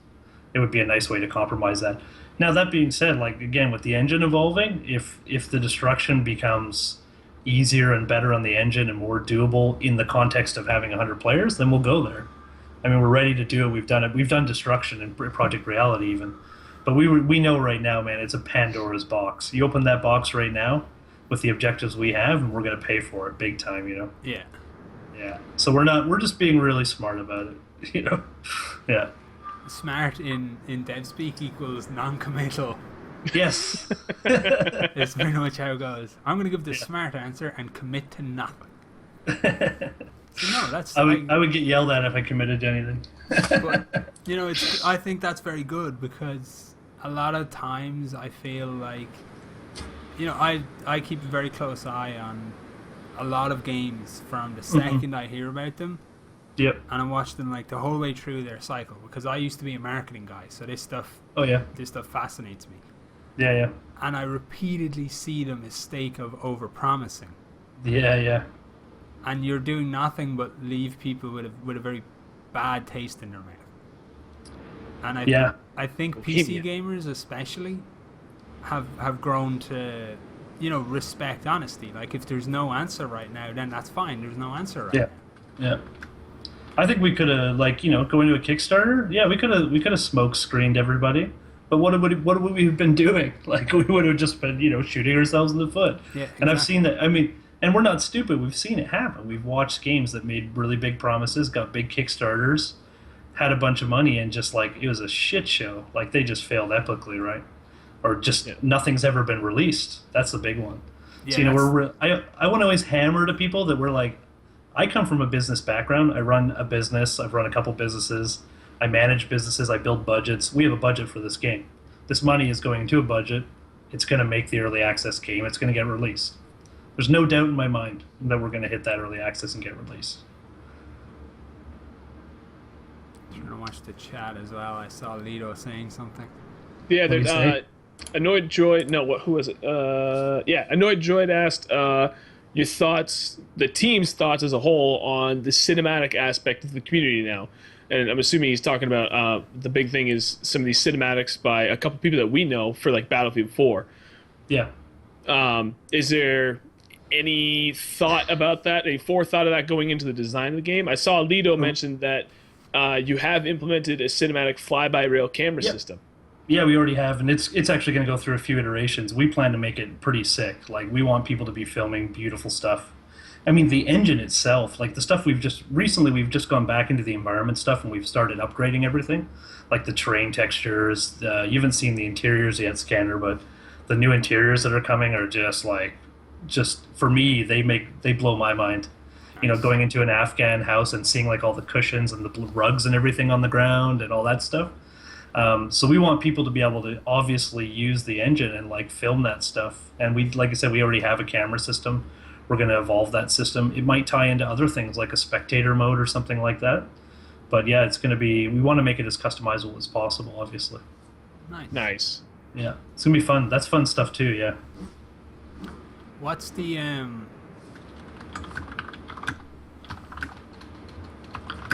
B: It would be a nice way to compromise that. Now, that being said, again, with the engine evolving, if the destruction becomes easier and better on the engine and more doable in the context of having 100 players, then we'll go there. I mean, we're ready to do it. We've done it. We've done destruction in Project Reality even. But we know right now, man, it's a Pandora's box. You open that box right now with the objectives we have, and we're going to pay for it big time, you know?
A: Yeah.
B: Yeah. So we're just being really smart about it, you know? Yeah.
A: Smart in dev speak equals non-committal.
B: Yes.
A: It's pretty much how it goes. I'm going to give the smart answer and commit to nothing. So no, that's...
B: I would get yelled at if I committed to anything.
A: But, you know, I think that's very good, because a lot of times I feel like, you know, I keep a very close eye on a lot of games from the second I hear about them.
B: Yep.
A: And I watch them like the whole way through their cycle, because I used to be a marketing guy, so this stuff fascinates me.
B: Yeah, yeah.
A: And I repeatedly see the mistake of over-promising.
B: Yeah, yeah.
A: And you're doing nothing but leave people with a very bad taste in their mouth. And I think PC gamers especially have grown to, you know, respect honesty. Like, if there's no answer right now, then that's fine. There's no answer right now.
B: Yeah. I think we could have, like, you know, go into a Kickstarter. Yeah, we could have smoke screened everybody. But what would we have been doing? Like, we would have just been, you know, shooting ourselves in the foot. Yeah, exactly. And I've seen that. I mean, and we're not stupid. We've seen it happen. We've watched games that made really big promises, got big Kickstarters, had a bunch of money, and just, like, it was a shit show. Like, they just failed epically, right? Or just nothing's ever been released. That's the big one. Yeah, so, you know, I want to always hammer to people that we're like, I come from a business background. I run a business. I've run a couple businesses. I manage businesses. I build budgets. We have a budget for this game. This money is going into a budget. It's going to make the early access game. It's going to get released. There's no doubt in my mind that we're going to hit that early access and get released.
A: I'm trying to watch the chat as well. I saw Lido saying something.
C: Yeah, there's Annoyed Droid. No, who was it? Annoyed Droid asked your thoughts, the team's thoughts as a whole, on the cinematic aspect of the community now. And I'm assuming he's talking about the big thing is some of these cinematics by a couple people that we know for, like, Battlefield 4.
B: Yeah.
C: Is there any thought about that, any forethought of that going into the design of the game? I saw Lido mention that you have implemented a cinematic fly-by-rail camera system.
B: Yeah, we already have, and it's actually going to go through a few iterations. We plan to make it pretty sick. Like, we want people to be filming beautiful stuff. I mean, the engine itself, like the stuff we've just gone back into the environment stuff, and we've started upgrading everything, like the terrain textures. You haven't seen the interiors yet, Scanner, but the new interiors that are coming are just for me, they blow my mind. Nice. You know, going into an Afghan house and seeing, like, all the cushions and the rugs and everything on the ground and all that stuff. So we want people to be able to obviously use the engine and, like, film that stuff. And we, like I said, we already have a camera system. We're going to evolve that system. It might tie into other things like a spectator mode or something like that. But yeah, it's going to be, we want to make it as customizable as possible, obviously.
C: Nice.
B: Yeah, it's going to be fun. That's fun stuff too, yeah.
A: What's the,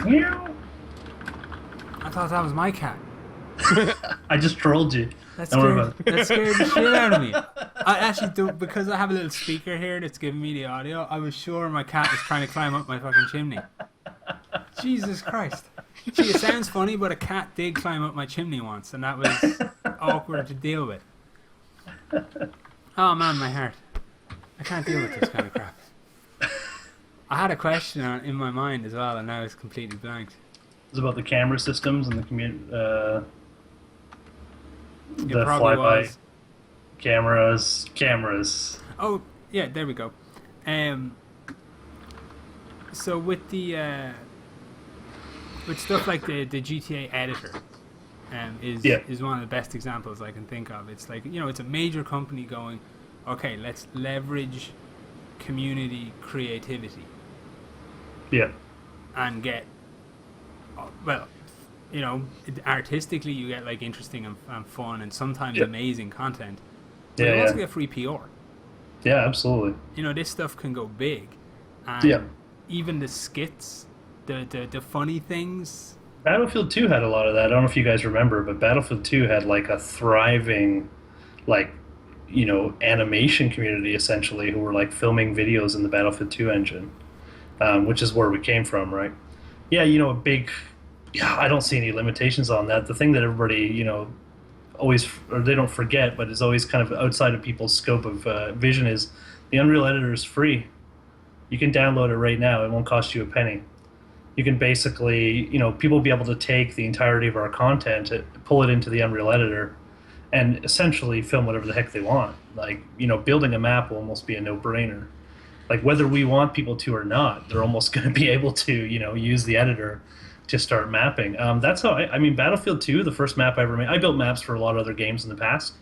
B: Meow.
A: I thought that was my cat.
B: I just trolled you.
A: That scared the shit out of me. I actually do, because I have a little speaker here that's giving me the audio. I was sure my cat was trying to climb up my fucking chimney. Jesus Christ. See, it sounds funny, but a cat did climb up my chimney once, and that was awkward to deal with. Oh man, my heart. I can't deal with this kind of crap. I had a question in my mind as well, and now it's completely blanked.
B: It's about the camera systems and the community.
A: It
B: the
A: probably
B: flyby
A: was.
B: cameras.
A: Oh, yeah, there we go. So with the with stuff like the GTA editor, is one of the best examples I can think of. It's like, you know, it's a major company going, okay, let's leverage community creativity.
B: Yeah.
A: And get, well, you know, artistically you get, like, interesting and fun and sometimes amazing content. But you also get free PR.
B: Yeah, absolutely.
A: You know, this stuff can go big. And even the skits, the funny things.
B: Battlefield 2 had a lot of that. I don't know if you guys remember, but Battlefield 2 had, like, a thriving, like, you know, animation community, essentially, who were, like, filming videos in the Battlefield 2 engine, which is where we came from, right? Yeah, you know, I don't see any limitations on that. The thing that everybody, you know, always, or they don't forget, but is always kind of outside of people's scope of vision is the Unreal Editor is free. You can download it right now. It won't cost you a penny. You can basically, people will be able to take the entirety of our content, pull it into the Unreal Editor, and essentially film whatever the heck they want. Like, building a map will almost be a no-brainer. Like, whether we want people to or not, they're almost going to be able to, use the editor to start mapping. That's how Battlefield 2, the first map I ever made. I built maps for a lot of other games in the past,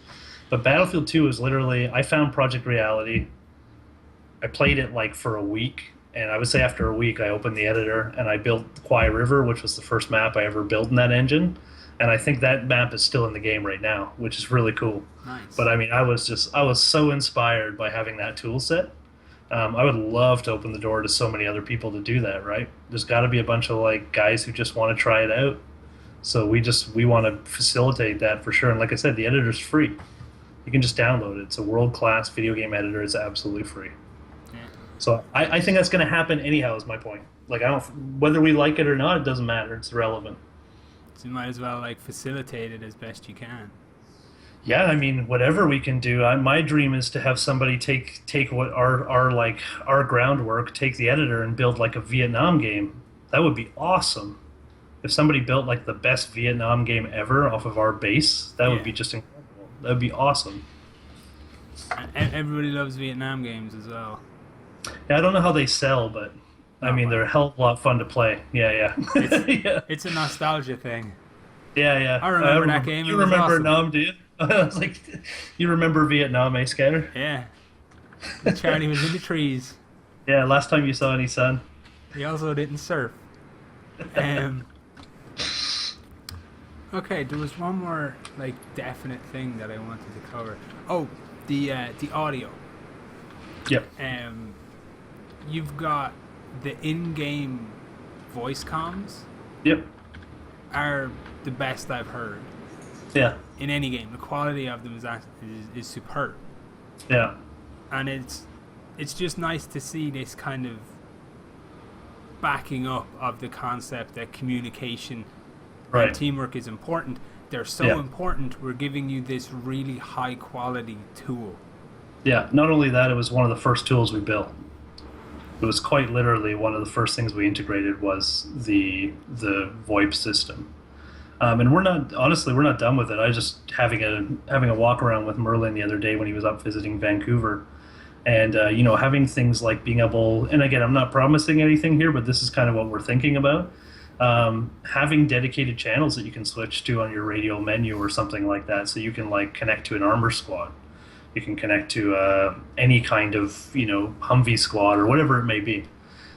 B: but Battlefield 2 was literally, I found Project Reality. I played it like for a week, and I would say after a week I opened the editor and I built Kwai River, which was the first map I ever built in that engine. And I think that map is still in the game right now, which is really cool.
A: Nice.
B: But I was so inspired by having that tool set. I would love to open the door to so many other people to do that, right? There's got to be a bunch of like guys who just want to try it out. So we want to facilitate that for sure. And like I said, the editor's free. You can just download it. It's a world-class video game editor. It's absolutely free. Yeah. So I think that's going to happen anyhow. Is my point. Like whether we like it or not, it doesn't matter. It's irrelevant.
A: So you might as well like facilitate it as best you can.
B: Yeah, whatever we can do. My dream is to have somebody take what our groundwork, take the editor and build like a Vietnam game. That would be awesome. If somebody built like the best Vietnam game ever off of our base, that would be just incredible. That would be awesome.
A: And everybody loves Vietnam games as well.
B: Yeah, I don't know how they sell, but they're a hell of a lot fun to play. Yeah.
A: It's a nostalgia thing.
B: Yeah.
A: I remember that game.
B: You remember Nam, do you? I was like, you remember Vietnam, eh, Scanner?
A: Yeah. Charlie was in the trees.
B: Yeah, last time you saw any sun.
A: He also didn't surf. Okay, there was one more like definite thing that I wanted to cover. Oh, the audio.
B: Yep.
A: You've got the in-game voice comms.
B: Yep.
A: Are the best I've heard.
B: Yeah.
A: In any game, the quality of them is superb.
B: Yeah.
A: And it's just nice to see this kind of backing up of the concept that communication and teamwork is important. They're so important, we're giving you this really high quality tool.
B: Yeah, not only that, it was one of the first tools we built. It was quite literally one of the first things we integrated was the VoIP system. And we're not done with it. I was just having a walk around with Merlin the other day when he was up visiting Vancouver, and having things like being able, and again, I'm not promising anything here, but this is kind of what we're thinking about. Having dedicated channels that you can switch to on your radio menu or something like that, so you can like connect to an armor squad, you can connect to any kind of Humvee squad or whatever it may be.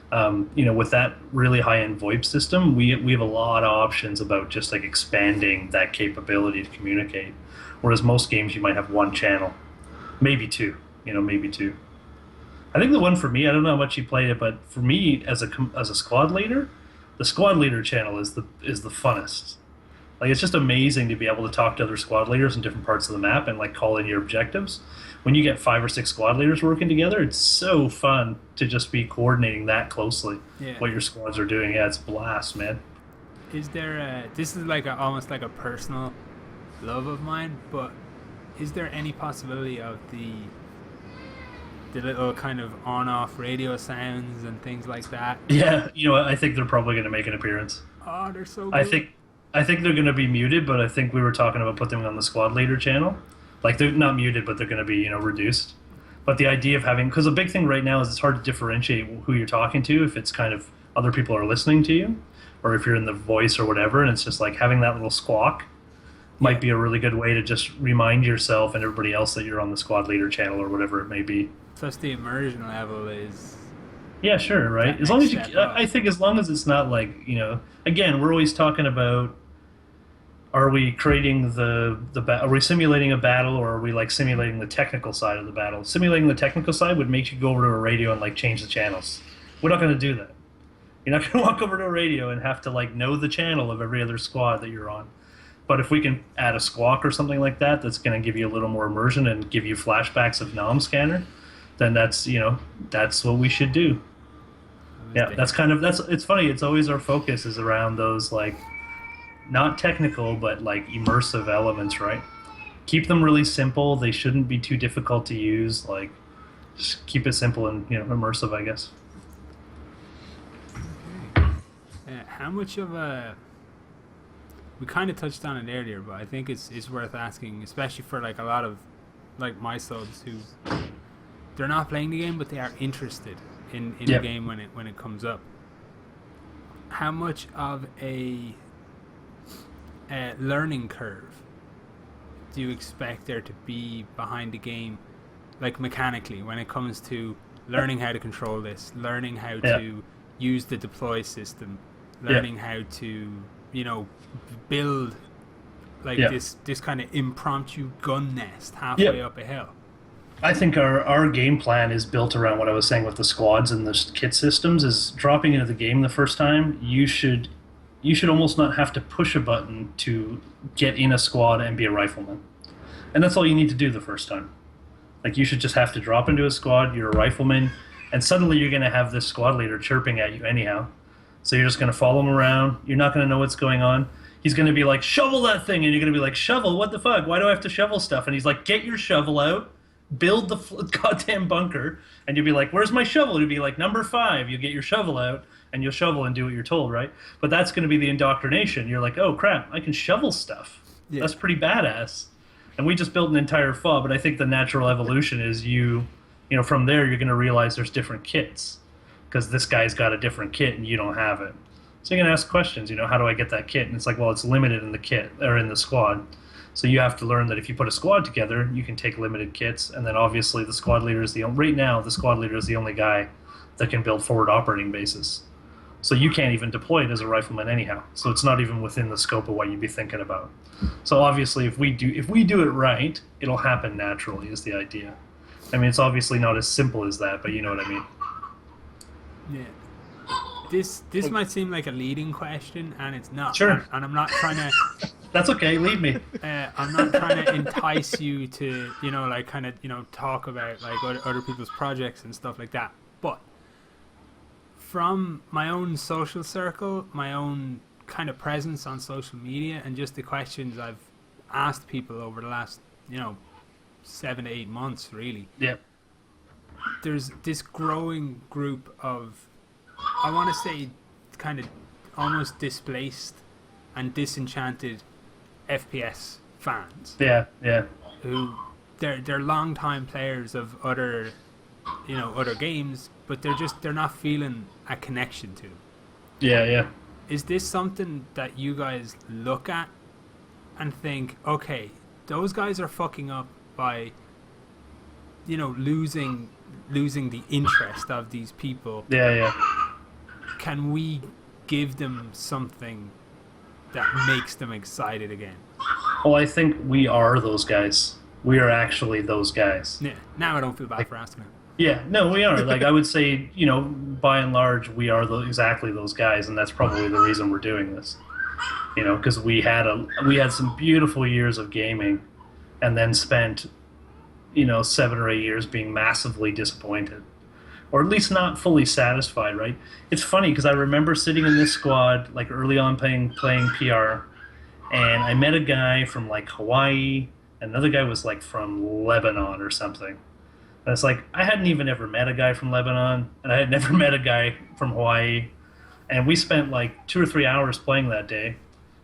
B: With that really high-end VoIP system, we have a lot of options about just like expanding that capability to communicate. Whereas most games, you might have one channel, maybe two. I think the one for me, I don't know how much you played it, but for me as a squad leader, the squad leader channel is the funnest. Like, it's just amazing to be able to talk to other squad leaders in different parts of the map and like call in your objectives. When you get 5 or 6 squad leaders working together, it's so fun to just be coordinating that closely what your squads are doing. Yeah, it's a blast, man.
A: Is there this is like almost like a personal love of mine, but is there any possibility of the little kind of on-off radio sounds and things like that?
B: Yeah, I think they're probably going to make an appearance.
A: Oh, they're so good.
B: I think they're going to be muted, but I think we were talking about putting them on the squad leader channel. Like, they're not muted, but they're going to be, reduced. But the idea of having, because the big thing right now is it's hard to differentiate who you're talking to, if it's kind of other people are listening to you, or if you're in the voice or whatever, and it's just like having that little squawk might be a really good way to just remind yourself and everybody else that you're on the squad leader channel or whatever it may be.
A: Plus the immersion level is...
B: Yeah, sure, right? As long as I think as long as it's not like, again, we're always talking about, are we creating are we simulating a battle, or are we like simulating the technical side of the battle? Simulating the technical side would make you go over to a radio and like change the channels. We're not going to do that. You're not going to walk over to a radio and have to like know the channel of every other squad that you're on. But if we can add a squawk or something like that, that's going to give you a little more immersion and give you flashbacks of Nom Scanner, then that's what we should do. Yeah, it's funny. It's always our focus is around those like not technical but like immersive elements, right? keep them really simple. They shouldn't be too difficult to use. Like, just keep it simple and immersive, I guess.
A: How much of a... We kind of touched on it earlier, but I think it's worth asking, especially for like a lot of like my subs who they're not playing the game, but they are interested in the game when it comes up. How much of a learning curve do you expect there to be behind the game, like mechanically, when it comes to learning how to control this, learning how to use the deploy system, learning how to build like this kind of impromptu gun nest halfway up a hill?
B: I think our game plan is built around what I was saying with the squads and the kit systems. Is dropping into the game the first time, you should almost not have to push a button to get in a squad and be a rifleman, and that's all you need to do the first time. Like, you should just have to drop into a squad, you're a rifleman, and suddenly you're going to have this squad leader chirping at you anyhow. So you're just going to follow him around. You're not going to know what's going on. He's going to be like, shovel that thing. And you're going to be like, shovel? What the fuck? Why do I have to shovel stuff? And he's like, get your shovel out. Build the goddamn bunker. And you'll be like, where's my shovel? You'll be like, number 5. You get your shovel out. And you'll shovel and do what you're told, right? But that's going to be the indoctrination. You're like, oh, crap. I can shovel stuff. Yeah. That's pretty badass. And we just built an entire FOB. But I think the natural evolution is from there, you're going to realize there's different kits. Because this guy's got a different kit and you don't have it. So you're going to ask questions, how do I get that kit? And it's like, well, it's limited in the kit, or in the squad. So you have to learn that if you put a squad together, you can take limited kits. And then obviously the squad leader is right now, the squad leader is the only guy that can build forward operating bases. So you can't even deploy it as a rifleman anyhow. So it's not even within the scope of what you'd be thinking about. So obviously if we do it right, it'll happen naturally is the idea. I mean, it's obviously not as simple as that, but you know what I mean.
A: Yeah. This might seem like a leading question, and it's not.
B: Sure.
A: And I'm not trying to...
B: That's okay, lead me.
A: I'm not trying to entice you to, talk about like other people's projects and stuff like that. But from my own social circle, my own kind of presence on social media, and just the questions I've asked people over the last, 7 to 8 months, really.
B: Yeah.
A: There's this growing group of, I want to say, kind of almost displaced and disenchanted FPS fans.
B: Yeah.
A: Who they're long-time players of other games, but they're not feeling a connection to them.
B: Yeah.
A: Is this something that you guys look at and think, okay, those guys are fucking up by losing the interest of these people?
B: Yeah.
A: Can we give them something that makes them excited again?
B: Well, I think we are those guys. We are actually those guys.
A: Yeah. Now I don't feel bad for asking it.
B: Yeah, no, we are. Like, I would say, by and large, we are exactly those guys, and that's probably the reason we're doing this. Because we had some beautiful years of gaming, and then spent 7 or 8 years being massively disappointed, or at least not fully satisfied, right? It's funny because I remember sitting in this squad like early on playing PR, and I met a guy from like Hawaii, another guy was like from Lebanon or something. And it's like, I hadn't even ever met a guy from Lebanon, and I had never met a guy from Hawaii, and we spent like 2 or 3 hours playing that day.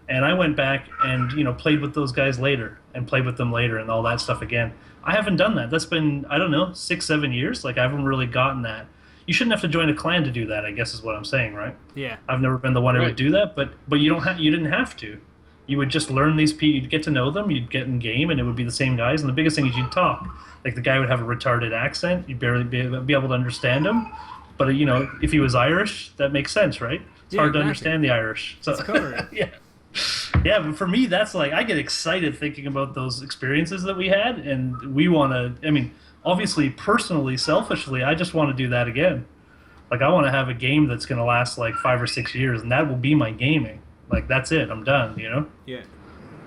B: And I went back and played with those guys later, and played with them later, and all that stuff again. I haven't done that. That's been, I don't know, 6-7 years. Like, I haven't really gotten that. You shouldn't have to join a clan to do that, I guess is what I'm saying, right?
A: Yeah.
B: I've never been the one who would do that, but you didn't have to. You would just learn these people, you'd get to know them, you'd get in game, and it would be the same guys. And the biggest thing is you'd talk. Like, the guy would have a retarded accent, you'd barely be able to understand him. But if he was Irish, that makes sense, right? It's hard to understand the Irish. So yeah. Yeah, but for me, that's like, I get excited thinking about those experiences that we had, and we want to, obviously, personally, selfishly, I just want to do that again. Like, I want to have a game that's going to last like 5 or 6 years, and that will be my gaming. Like, that's it, I'm done,
A: Yeah.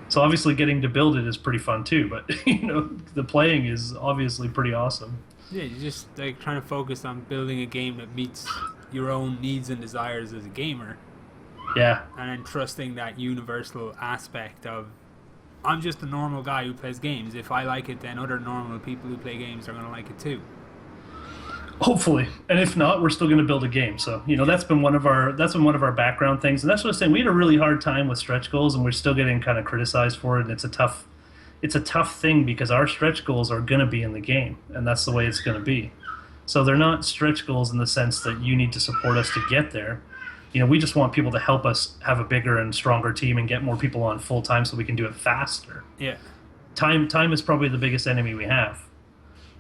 B: So obviously getting to build it is pretty fun too, but, the playing is obviously pretty awesome.
A: Yeah, you're just like trying to focus on building a game that meets your own needs and desires as a gamer.
B: Yeah.
A: And then trusting that universal aspect of I'm just a normal guy who plays games. If I like it, then other normal people who play games are going to like it too.
B: Hopefully, and if not, we're still going to build a game. So that's been one of our background things, and that's what I was saying. We had a really hard time with stretch goals, and we're still getting kind of criticized for it. And it's a tough thing because our stretch goals are going to be in the game, and that's the way it's going to be. So they're not stretch goals in the sense that you need to support us to get there. We just want people to help us have a bigger and stronger team and get more people on full time so we can do it faster.
A: Yeah,
B: time is probably the biggest enemy we have.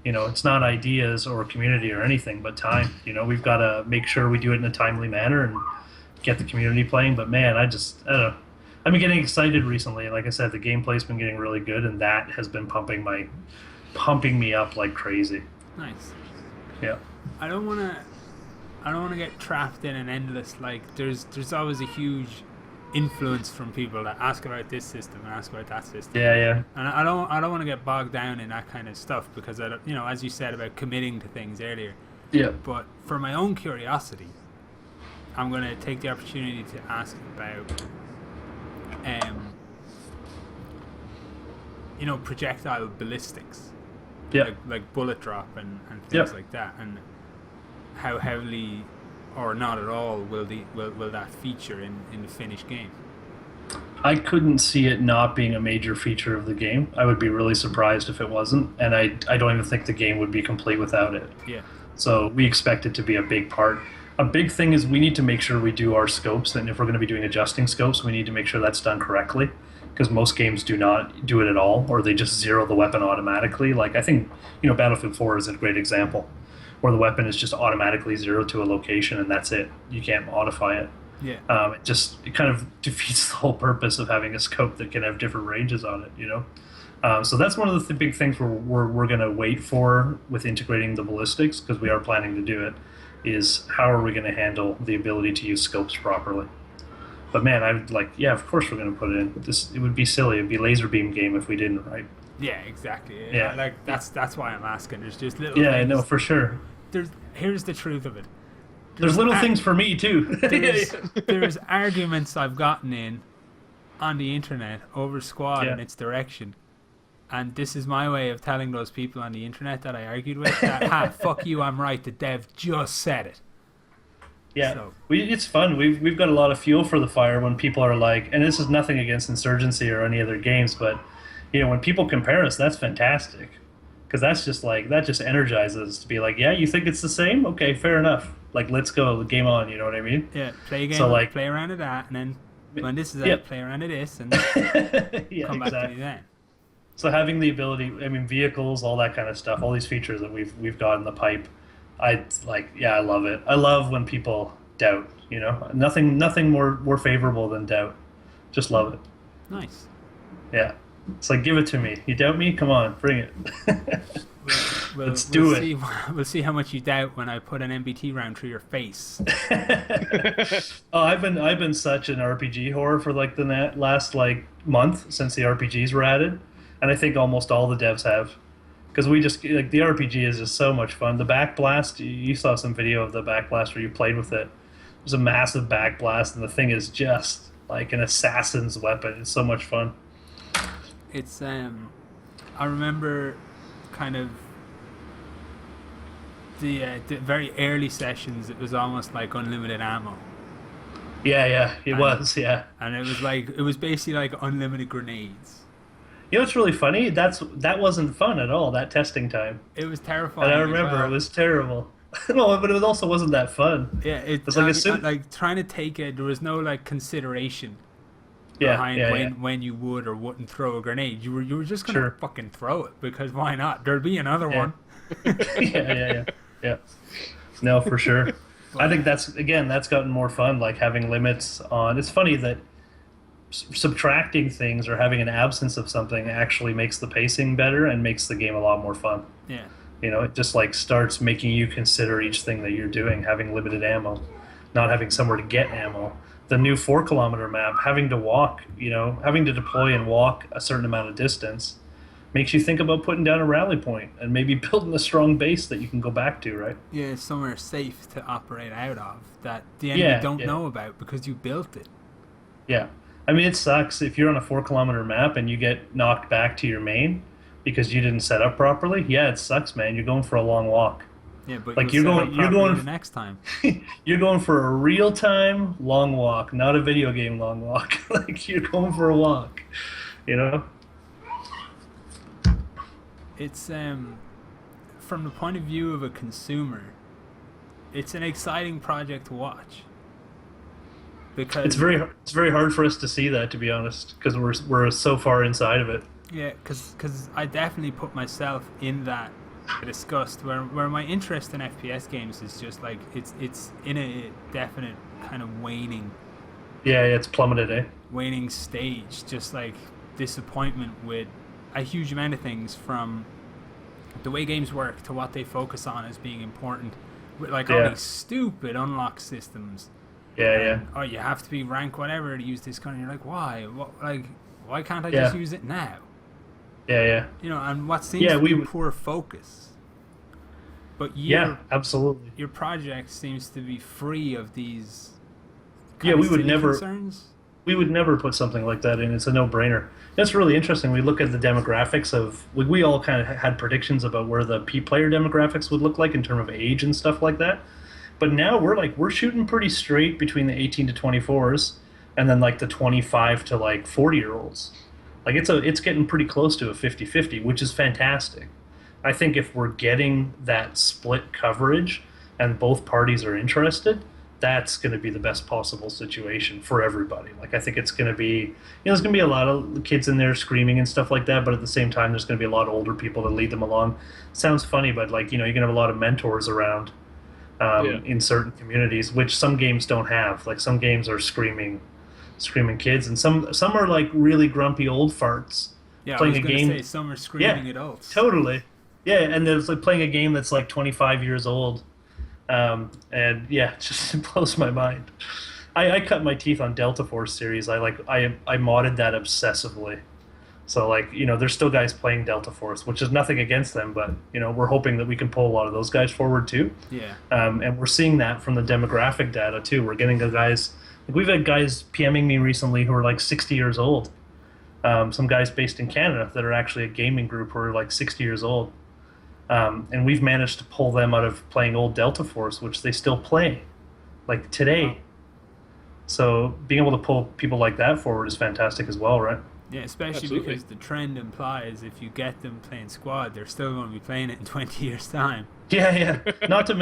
B: It's not ideas or community or anything, but time. We've got to make sure we do it in a timely manner and get the community playing. But man, I don't know. I've been getting excited recently. Like I said, the gameplay's been getting really good, and that has been pumping me up like crazy.
A: Nice.
B: Yeah.
A: I don't want to get trapped in an endless, there's always a huge influence from people that ask about this system and ask about that system.
B: Yeah.
A: And I don't want to get bogged down in that kind of stuff because as you said about committing to things earlier.
B: Yeah.
A: But for my own curiosity, I'm going to take the opportunity to ask about projectile ballistics.
B: Yeah.
A: Like bullet drop and things like that, and how heavily or not at all will that feature in the finished game?
B: I couldn't see it not being a major feature of the game. I would be really surprised if it wasn't, and I don't even think the game would be complete without it.
A: Yeah.
B: So we expect it to be a big part. A big thing is we need to make sure we do our scopes, and if we're going to be doing adjusting scopes, we need to make sure that's done correctly, because most games do not do it at all, or they just zero the weapon automatically. Like I think Battlefield 4 is a great example, where the weapon is just automatically zeroed to a location and that's it. You can't modify it.
A: Yeah.
B: It kind of defeats the whole purpose of having a scope that can have different ranges on it. So that's one of the big things we're going to wait for with integrating the ballistics, because we are planning to do it, is how are we going to handle the ability to use scopes properly. But man, of course we're going to put it in. It would be silly. It would be laser beam game if we didn't, right?
A: Yeah, exactly.
B: Yeah.
A: That's why I'm asking. There's just little
B: Yeah,
A: things.
B: I know, for sure.
A: Here's the truth of it.
B: There's little things for me, too.
A: There's arguments I've gotten in on the internet over Squad and its direction. And this is my way of telling those people on the internet that I argued with that, fuck you, I'm right, the dev just said it.
B: Yeah,
A: so.
B: It's fun. We've got a lot of fuel for the fire when people are like, and this is nothing against Insurgency or any other games, but when people compare us, that's fantastic, because that just energizes us to be like, yeah, you think it's the same? Okay, fair enough. Like, let's go, game on. You know what I mean?
A: Yeah, play a game,
B: so,
A: play around at that, and then when this is out, play around at this, and come back to me then.
B: So having the ability, vehicles, all that kind of stuff, all these features that we've got in the pipe, I love it. I love when people doubt. Nothing more favorable than doubt. Just love it.
A: Nice.
B: Yeah. It's like, give it to me. You doubt me? Come on, bring it. Let's do it.
A: We'll see how much you doubt when I put an MBT round through your face.
B: I've been such an RPG whore for the last month since the RPGs were added, and I think almost all the devs have, because we just the RPG is just so much fun. The backblast, you saw some video of the backblast where you played with it. There's a massive backblast, and the thing is just like an assassin's weapon. It's so much fun.
A: It's I remember kind of the very early sessions. It was almost like unlimited ammo.
B: Yeah, it was.
A: And it was basically like unlimited grenades.
B: What's really funny? That wasn't fun at all. That testing time.
A: It was terrifying.
B: And I remember it was terrible. No, but it also wasn't that fun.
A: Yeah, it was like trying to take it. There was no consideration behind when you would or wouldn't throw a grenade. You were just gonna fucking throw it, because why not? There'd be another one.
B: Yeah. No, for sure. I think that's gotten more fun, like having limits on. It's funny that subtracting things or having an absence of something actually makes the pacing better and makes the game a lot more fun.
A: Yeah.
B: It just starts making you consider each thing that you're doing, having limited ammo, not having somewhere to get ammo. The new 4-kilometer map, having to walk, having to deploy and walk a certain amount of distance, makes you think about putting down a rally point and maybe building a strong base that you can go back to, right?
A: Yeah, somewhere safe to operate out of that the enemy don't know about because you built it.
B: Yeah. I mean, it sucks if you're on a 4 kilometer map and you get knocked back to your main because you didn't set up properly. Yeah, it sucks, man. You're going for a long walk.
A: Yeah, but
B: Like
A: you're going the next time.
B: you're going for a real time long walk, not a video game long walk. Like you're going for a walk, you know?
A: It's from the point of view of a consumer, it's an exciting project to watch. Because
B: It's very hard for us to see that, to be honest, because we're so far inside of it.
A: yeah, because I definitely put myself in that disgust where my interest in FPS games is just like it's in a definite kind of waning
B: Yeah, it's plummeted, eh?
A: stage, just like disappointment with a huge amount of things, from the way games work to what they focus on as being important, with like all
B: Yeah.
A: these stupid unlock systems.
B: Yeah.
A: Oh, you have to be rank whatever to use this gun. And you're like, why? Why can't I
B: Yeah.
A: just use it now?
B: Yeah.
A: You know, and what seems
B: Yeah,
A: to be
B: we-
A: poor focus. But
B: Yeah, absolutely.
A: your project seems to be free of these
B: Yeah,
A: kind
B: we
A: of
B: would
A: silly
B: never-
A: concerns.
B: We would never put something like that in. It's a no-brainer. That's really interesting. We look at the demographics of... We all kind of had predictions about where the player demographics would look like in terms of age and stuff like that. But now we're shooting pretty straight between the 18 to 24s and then like the 25 to like 40-year-olds. Like it's getting pretty close to a 50-50, which is fantastic. I think if we're getting that split coverage and both parties are interested, that's going to be the best possible situation for everybody. Like I think it's going to be, there's going to be a lot of kids in there screaming and stuff like that, but at the same time, there's going to be a lot of older people to lead them along. Sounds funny, but like, you're going to have a lot of mentors around in certain communities, which some games don't have. Like some games are screaming kids, and some are like really grumpy old farts
A: Yeah,
B: playing
A: I was
B: a
A: going
B: game.
A: to say some are screaming adults.
B: Totally. Yeah, and there's like playing a game that's like 25 years old. And yeah, it just blows my mind. I cut my teeth on Delta Force series. I modded that obsessively. So like, there's still guys playing Delta Force, which is nothing against them, but we're hoping that we can pull a lot of those guys forward too.
A: Yeah.
B: And we're seeing that from the demographic data too. We're getting the guys. Like we've had guys PMing me recently who are like 60 years old. Some guys based in Canada that are actually a gaming group who are like 60 years old. And we've managed to pull them out of playing old Delta Force, which they still play, like today. Wow. So being able to pull people like that forward is fantastic as well, right?
A: Yeah, especially
C: Absolutely.
A: because the trend implies if you get them playing squad, they're still going to be playing it in 20 years' time.
B: Yeah. Not to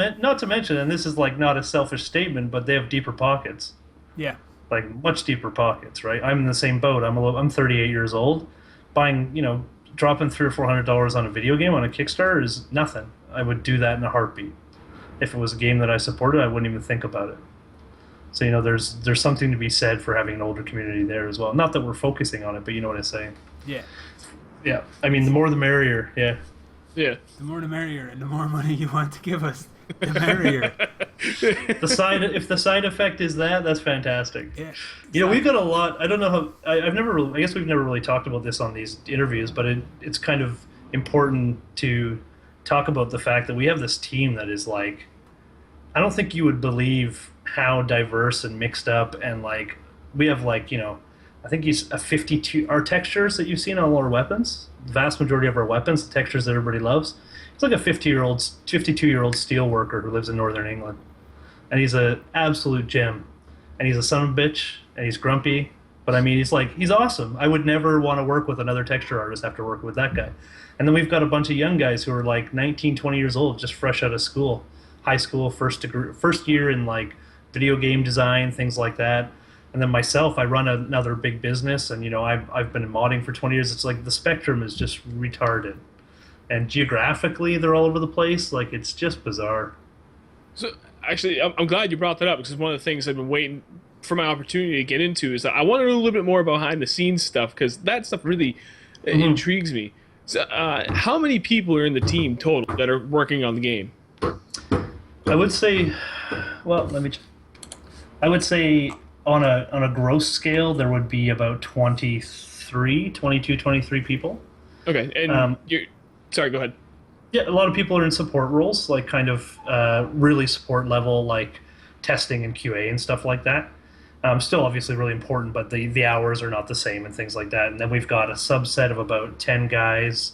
B: mention, and this is like not a selfish statement, but they have deeper pockets.
A: Yeah.
B: Like much deeper pockets, right? I'm in the same boat. I'm 38 years old, buying dropping $300 or $400 on a video game on a Kickstarter is nothing. I would do that in a heartbeat. If it was a game that I supported, I wouldn't even think about it. So there's something to be said for having an older community there as well. Not that we're focusing on it, but you know what I'm saying.
A: Yeah.
B: Yeah. I mean, the more the merrier. Yeah.
C: Yeah.
A: The more the merrier, and the more money you want to give us, the merrier.
B: If the side effect is that's fantastic.
A: Yeah.
B: We've got a lot. I don't know how. I guess we've never really talked about this on these interviews, but it's kind of important to talk about the fact that we have this team that is like, I don't think you would believe how diverse and mixed up, and like we have like I think he's a 52. Our textures that you've seen on all our weapons, the vast majority of our weapons, the textures that everybody loves. He's like a 52-year-old steel worker who lives in Northern England, and he's an absolute gem, and he's a son of a bitch, and he's grumpy, but I mean he's awesome. I would never want to work with another texture artist after working with that guy. And then we've got a bunch of young guys who are like 19, 20 years old, just fresh out of school, high school, first year in like video game design, things like that. And then myself, I run another big business, and I've been in modding for 20 years. It's like the spectrum is just retarded. And geographically, they're all over the place. Like, it's just bizarre.
C: So, actually, I'm glad you brought that up, because one of the things I've been waiting for my opportunity to get into is that I want to know a little bit more behind-the-scenes stuff, because that stuff really intrigues me. So, how many people are in the team total that are working on the game?
B: I would say, on a gross scale, there would be about 23 people.
C: Okay, and sorry, go ahead.
B: Yeah, a lot of people are in support roles, like kind of really support level, like testing and QA and stuff like that. Still obviously really important, but the hours are not the same and things like that. And then we've got a subset of about 10 guys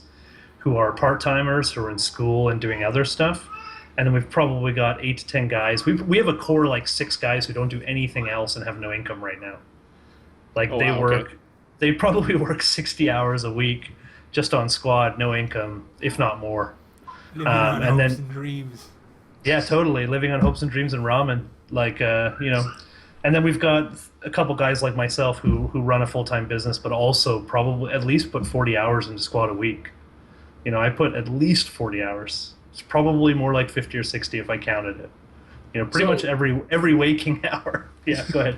B: who are part-timers who are in school and doing other stuff. And then we've probably got 8 to 10 guys. We have a core like 6 guys who don't do anything else and have no income right now. Like they probably work 60 hours a week just on squad, no income, if not more.
A: Living on hopes and dreams.
B: Yeah, totally. Living on hopes and dreams and ramen. Like, And then we've got a couple guys like myself who run a full-time business, but also probably at least put 40 hours into squad a week. I put at least 40 hours. It's probably more like 50 or 60 if I counted it. Pretty much every waking hour. Yeah, go ahead.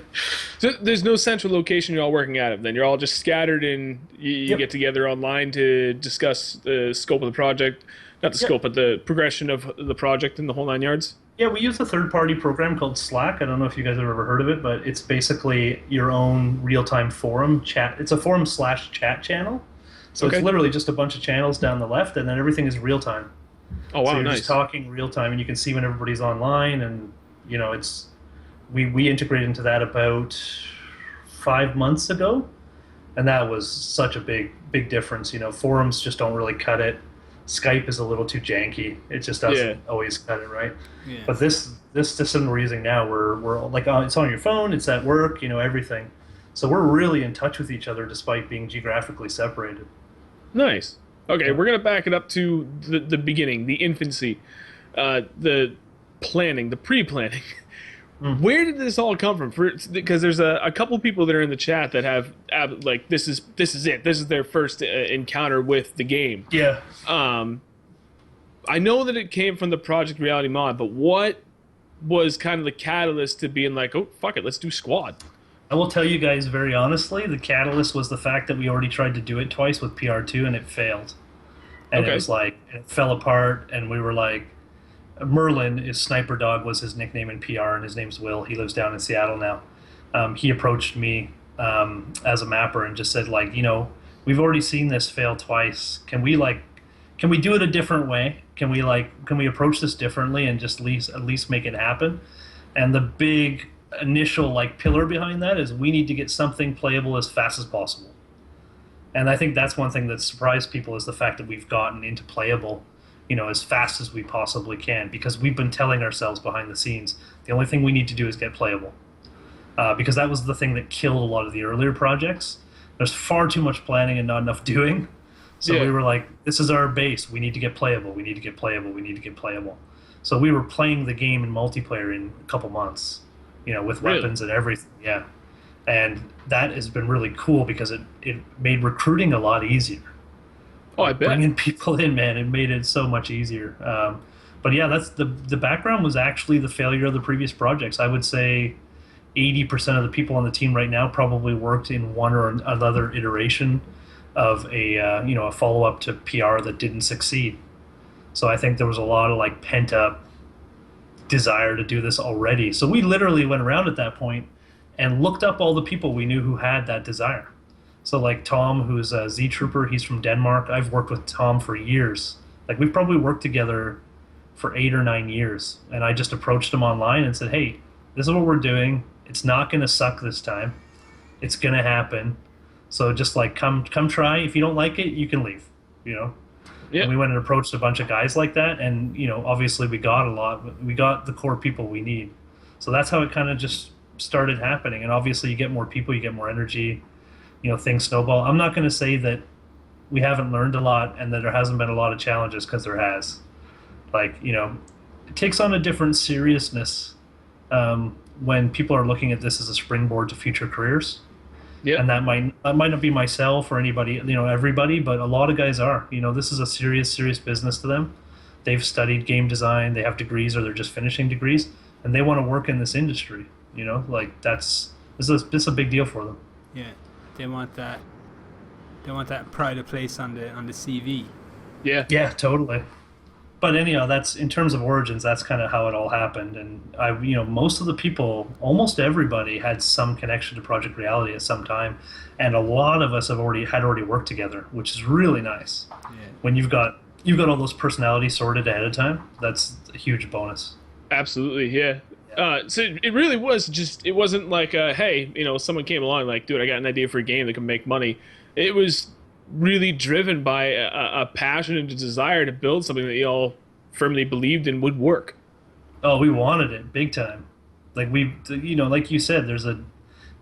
C: So there's no central location you're all working out of then? You're all just scattered and you get together online to discuss the scope of the project, not the scope, but the progression of the project and the whole 9 yards? Yeah,
B: we use a third-party program called Slack. I don't know if you guys have ever heard of it, but it's basically your own real-time forum chat. It's a forum/chat channel. So It's literally just a bunch of channels down the left, and then everything is real-time.
C: Oh, wow,
B: so you're
C: nice.
B: Just talking real-time, and you can see when everybody's online, and, it's... We integrated into that about 5 months ago, and that was such a big difference. Forums just don't really cut it. Skype is a little too janky. It just doesn't always cut it right. Yeah. But this system we're using now, we're like it's on your phone, it's at work, everything. So we're really in touch with each other despite being geographically separated.
C: Nice. Okay, we're gonna back it up to the beginning, the infancy, the planning, the pre-planning. Mm-hmm. Where did this all come from? Because there's a couple people that are in the chat that have like this is it. This is their first encounter with the game.
B: Yeah.
C: I know that it came from the Project Reality mod, but what was kind of the catalyst to being like, oh fuck it, let's do squad?
B: I will tell you guys very honestly, the catalyst was the fact that we already tried to do it twice with PR2 and it failed. And it was like it fell apart, and we were like. Merlin is Sniper Dog was his nickname in PR, and his name's Will. He lives down in Seattle now. He approached me as a mapper and just said, like, we've already seen this fail twice. Can we do it a different way? Can we approach this differently and just at least make it happen? And the big initial pillar behind that is we need to get something playable as fast as possible. And I think that's one thing that surprised people is the fact that we've gotten into playable as fast as we possibly can, because we've been telling ourselves behind the scenes, the only thing we need to do is get playable. Because that was the thing that killed a lot of the earlier projects. There's far too much planning and not enough doing. So we were like, this is our base. We need to get playable. We need to get playable. We need to get playable. So we were playing the game in multiplayer in a couple months, with weapons and everything. Yeah. And that has been really cool because it made recruiting a lot easier.
C: Oh, I bet.
B: Bringing people in, man, it made it so much easier. But yeah, that's the background was actually the failure of the previous projects. I would say 80% of the people on the team right now probably worked in one or another iteration of a follow-up to PR that didn't succeed. So I think there was a lot of pent-up desire to do this already. So we literally went around at that point and looked up all the people we knew who had that desire. So Tom, who's a Z Trooper, he's from Denmark. I've worked with Tom for years. We've probably worked together for 8 or 9 years. And I just approached him online and said, hey, this is what we're doing. It's not going to suck this time. It's going to happen. So just come try. If you don't like it, you can leave, Yeah. And we went and approached a bunch of guys like that. And, obviously we got a lot. We got the core people we need. So that's how it kind of just started happening. And obviously you get more people, you get more energy. Things snowball. I'm not going to say that we haven't learned a lot and that there hasn't been a lot of challenges, because there has. It takes on a different seriousness when people are looking at this as a springboard to future careers. Yeah. And that might not be myself or anybody, everybody, but a lot of guys are. This is a serious business to them. They've studied game design, they have degrees, or they're just finishing degrees, and they want to work in this industry. This is a big deal for them.
A: Yeah. They want that pride of place on the CV.
C: Yeah.
B: Yeah, totally. But anyhow, that's in terms of origins. That's kind of how it all happened. And most of the people, almost everybody, had some connection to Project Reality at some time, and a lot of us had already worked together, which is really nice. Yeah. When you've got all those personalities sorted ahead of time, that's a huge bonus.
C: Absolutely, yeah. So it really was just, it wasn't like, hey, someone came along like, dude, I got an idea for a game that can make money. It was really driven by a passion and a desire to build something that y'all firmly believed in would work.
B: Oh, we wanted it big time. Like like you said,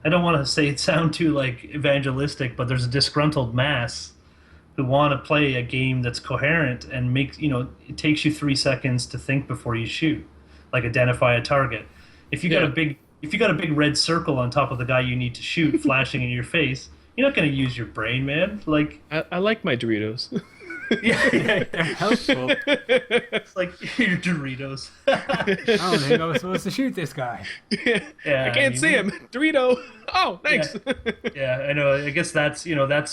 B: I don't want to say it sound too like evangelistic, but there's a disgruntled mass who want to play a game that's coherent and it takes you 3 seconds to think before you shoot, like identify a target. If you got a big red circle on top of the guy you need to shoot flashing in your face, you're not going to use your brain, man. Like
C: I like my Doritos.
B: yeah,
A: They're helpful.
B: it's like your Doritos.
A: I don't think I was supposed to shoot this guy.
B: Yeah,
C: I can't see him. Dorito. Oh, thanks.
B: Yeah, I know. I guess that's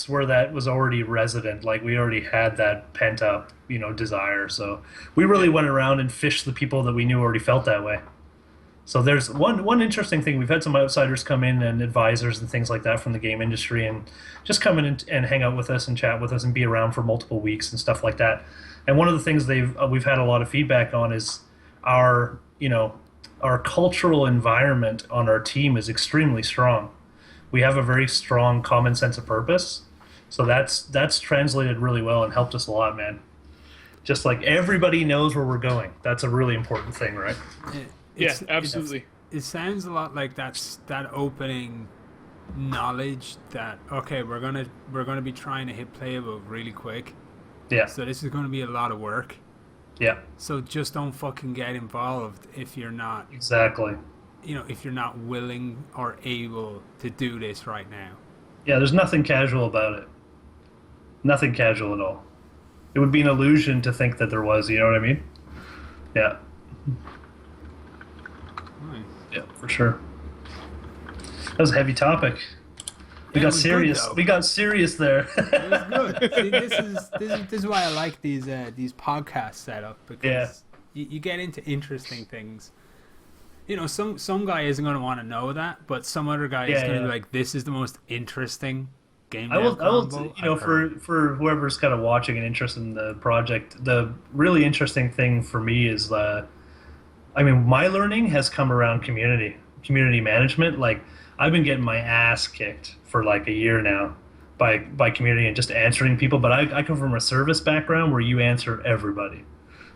B: where that was already resident. Like we already had that pent up, desire. So we really went around and fished the people that we knew already felt that way. So there's one interesting thing. We've had some outsiders come in and advisors and things like that from the game industry and just come in and hang out with us and chat with us and be around for multiple weeks and stuff like that. And one of the things we've had a lot of feedback on is our cultural environment on our team is extremely strong. We have a very strong common sense of purpose. So that's translated really well and helped us a lot, man. Just like everybody knows where we're going. That's a really important thing, right?
C: Yeah, absolutely.
A: It sounds a lot like that opening knowledge that, okay, we're gonna be trying to hit playable really quick.
B: Yeah.
A: So this is gonna be a lot of work.
B: Yeah.
A: So just don't fucking get involved if you're not
B: Exactly.
A: If you're not willing or able to do this right now.
B: Yeah, there's nothing casual about it. Nothing casual at all. It would be an illusion to think that there was, you know what I mean? Yeah.
A: Nice.
B: Yeah, for sure. That was a heavy topic. We got serious. We got serious there.
A: It was good. See, this is why I like these podcast setup, because you get into interesting things. Some guy isn't going to want to know that, but some other guy is going to be like, "This is the most interesting game."
B: I will. For whoever's kind of watching and interested in the project, the really interesting thing for me is, my learning has come around community management. Like I've been getting my ass kicked for like a year now by community and just answering people. But I come from a service background where you answer everybody.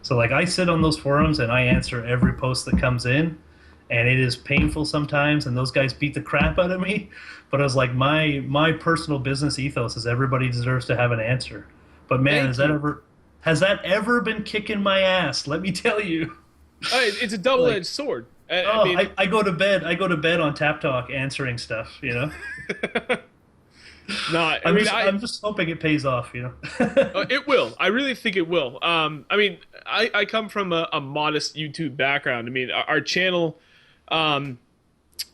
B: So like I sit on those forums and I answer every post that comes in. And it is painful sometimes, and those guys beat the crap out of me. But I was like, my personal business ethos is everybody deserves to have an answer. But man, has that ever been kicking my ass? Let me tell you.
C: It's a double-edged sword.
B: I go to bed. I go to bed on Tap Talk answering stuff.
C: No,
B: I'm just hoping it pays off.
C: It will. I really think it will. I come from a modest YouTube background. Our channel.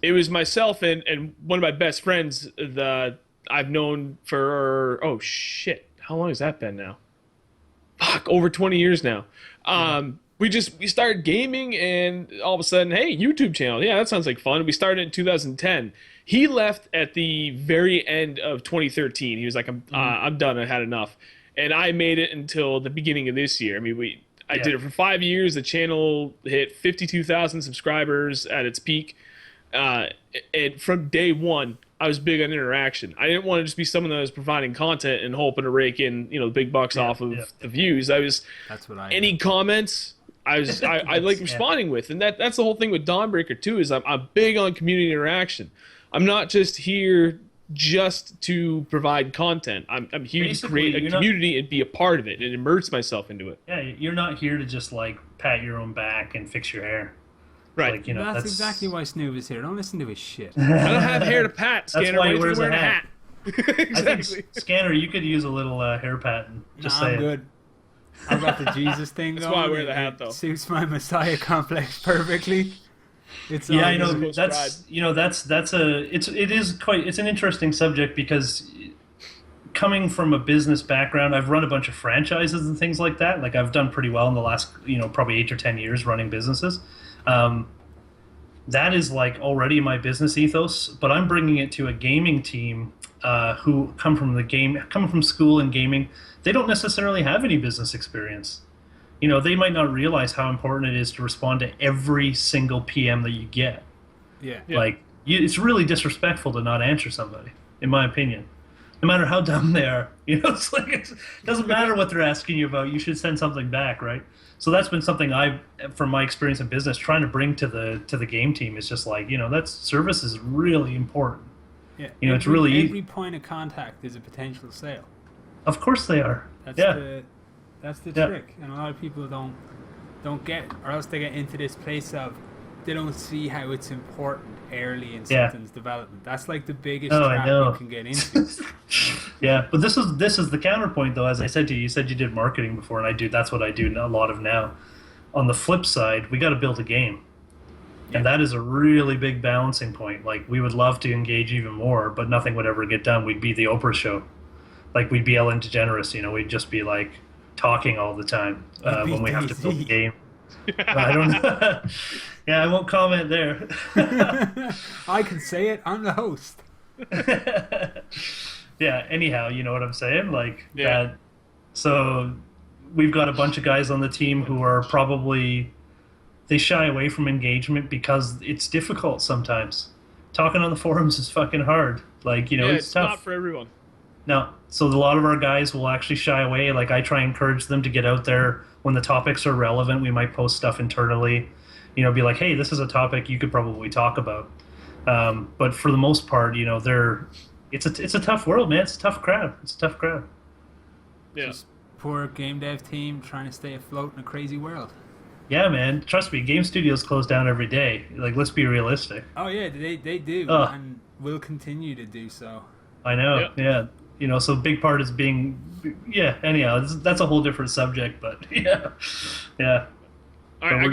C: It was myself and one of my best friends that I've known for, oh shit, how long has that been now? Fuck, over 20 years now. We started gaming and all of a sudden, hey, YouTube channel. Yeah, that sounds like fun. We started in 2010. He left at the very end of 2013. He was like, I'm done. I had enough. And I made it until the beginning of this year. I did it for 5 years. The channel hit 52,000 subscribers at its peak. And from day one, I was big on interaction. I didn't want to just be someone that was providing content and hoping to rake in, the big bucks off of the views. That's what I any comments I like responding with. And that's the whole thing with Dawnbreaker too, is I'm big on community interaction. I'm not just here just to provide content. I'm here to create a community and be a part of it and immerse myself into it.
B: Yeah, you're not here to just like pat your own back and fix your hair.
C: Right.
A: That's exactly why Snoop is here. Don't listen to his shit.
C: I don't have hair to pat, Scanner.
B: That's why he wears a hat.
C: Exactly.
B: I think, Scanner, you could use a little hair pat.
A: I'm good. I've got the Jesus thing going.
C: That's why I wear the hat, though.
A: It suits my Messiah complex perfectly.
B: It's an interesting subject because coming from a business background, I've run a bunch of franchises and things like that. Like I've done pretty well in the last, probably 8 or 10 years running businesses. That is like already my business ethos, but I'm bringing it to a gaming team who come from school and gaming. They don't necessarily have any business experience. you know, they might not realize how important it is to respond to every single PM that you get.
A: Yeah.
B: Like, it's really disrespectful to not answer somebody, in my opinion. No matter how dumb they are, you know, it's like it doesn't matter what they're asking you about. You should send something back, right? So that's been something from my experience in business, trying to bring to the game team is just like, you know, that service is really important.
A: Yeah.
B: You know, it's really
A: every point of contact is a potential sale.
B: Of course they are.
A: That's the trick, and a lot of people don't get, or else they get into this place of they don't see how it's important early in something's development. That's like the biggest trap you can get into.
B: Yeah, but this is the counterpoint, though. As I said to you, you said you did marketing before, and that's what I do a lot of now. On the flip side, we got to build a game, and that is a really big balancing point. Like, we would love to engage even more, but nothing would ever get done. We'd be the Oprah show, like we'd be Ellen DeGeneres. You know, we'd just be like talking all the time when we have to build a game. I don't know. Yeah, I won't comment there.
A: I can say it. I'm the host.
B: Yeah, anyhow, you know what I'm saying? Like, that. So we've got a bunch of guys on the team who are probably, they shy away from engagement because it's difficult sometimes. Talking on the forums is fucking hard. Like, you know, it's tough.
C: Not for everyone.
B: No. So a lot of our guys will actually shy away. Like, I try and encourage them to get out there when the topics are relevant. We might post stuff internally, you know, be like, hey, this is a topic you could probably talk about. But for the most part, you know, it's a tough world, man. It's a tough crowd.
C: Yeah.
A: Just poor game dev team trying to stay afloat in a crazy world.
B: Yeah, man. Trust me, game studios close down every day. Like, let's be realistic.
A: Oh yeah, they do, and will continue to do so.
B: I know. Yeah. You know, so a big part is being. Yeah. Anyhow, that's a whole different subject, but yeah.
C: All right,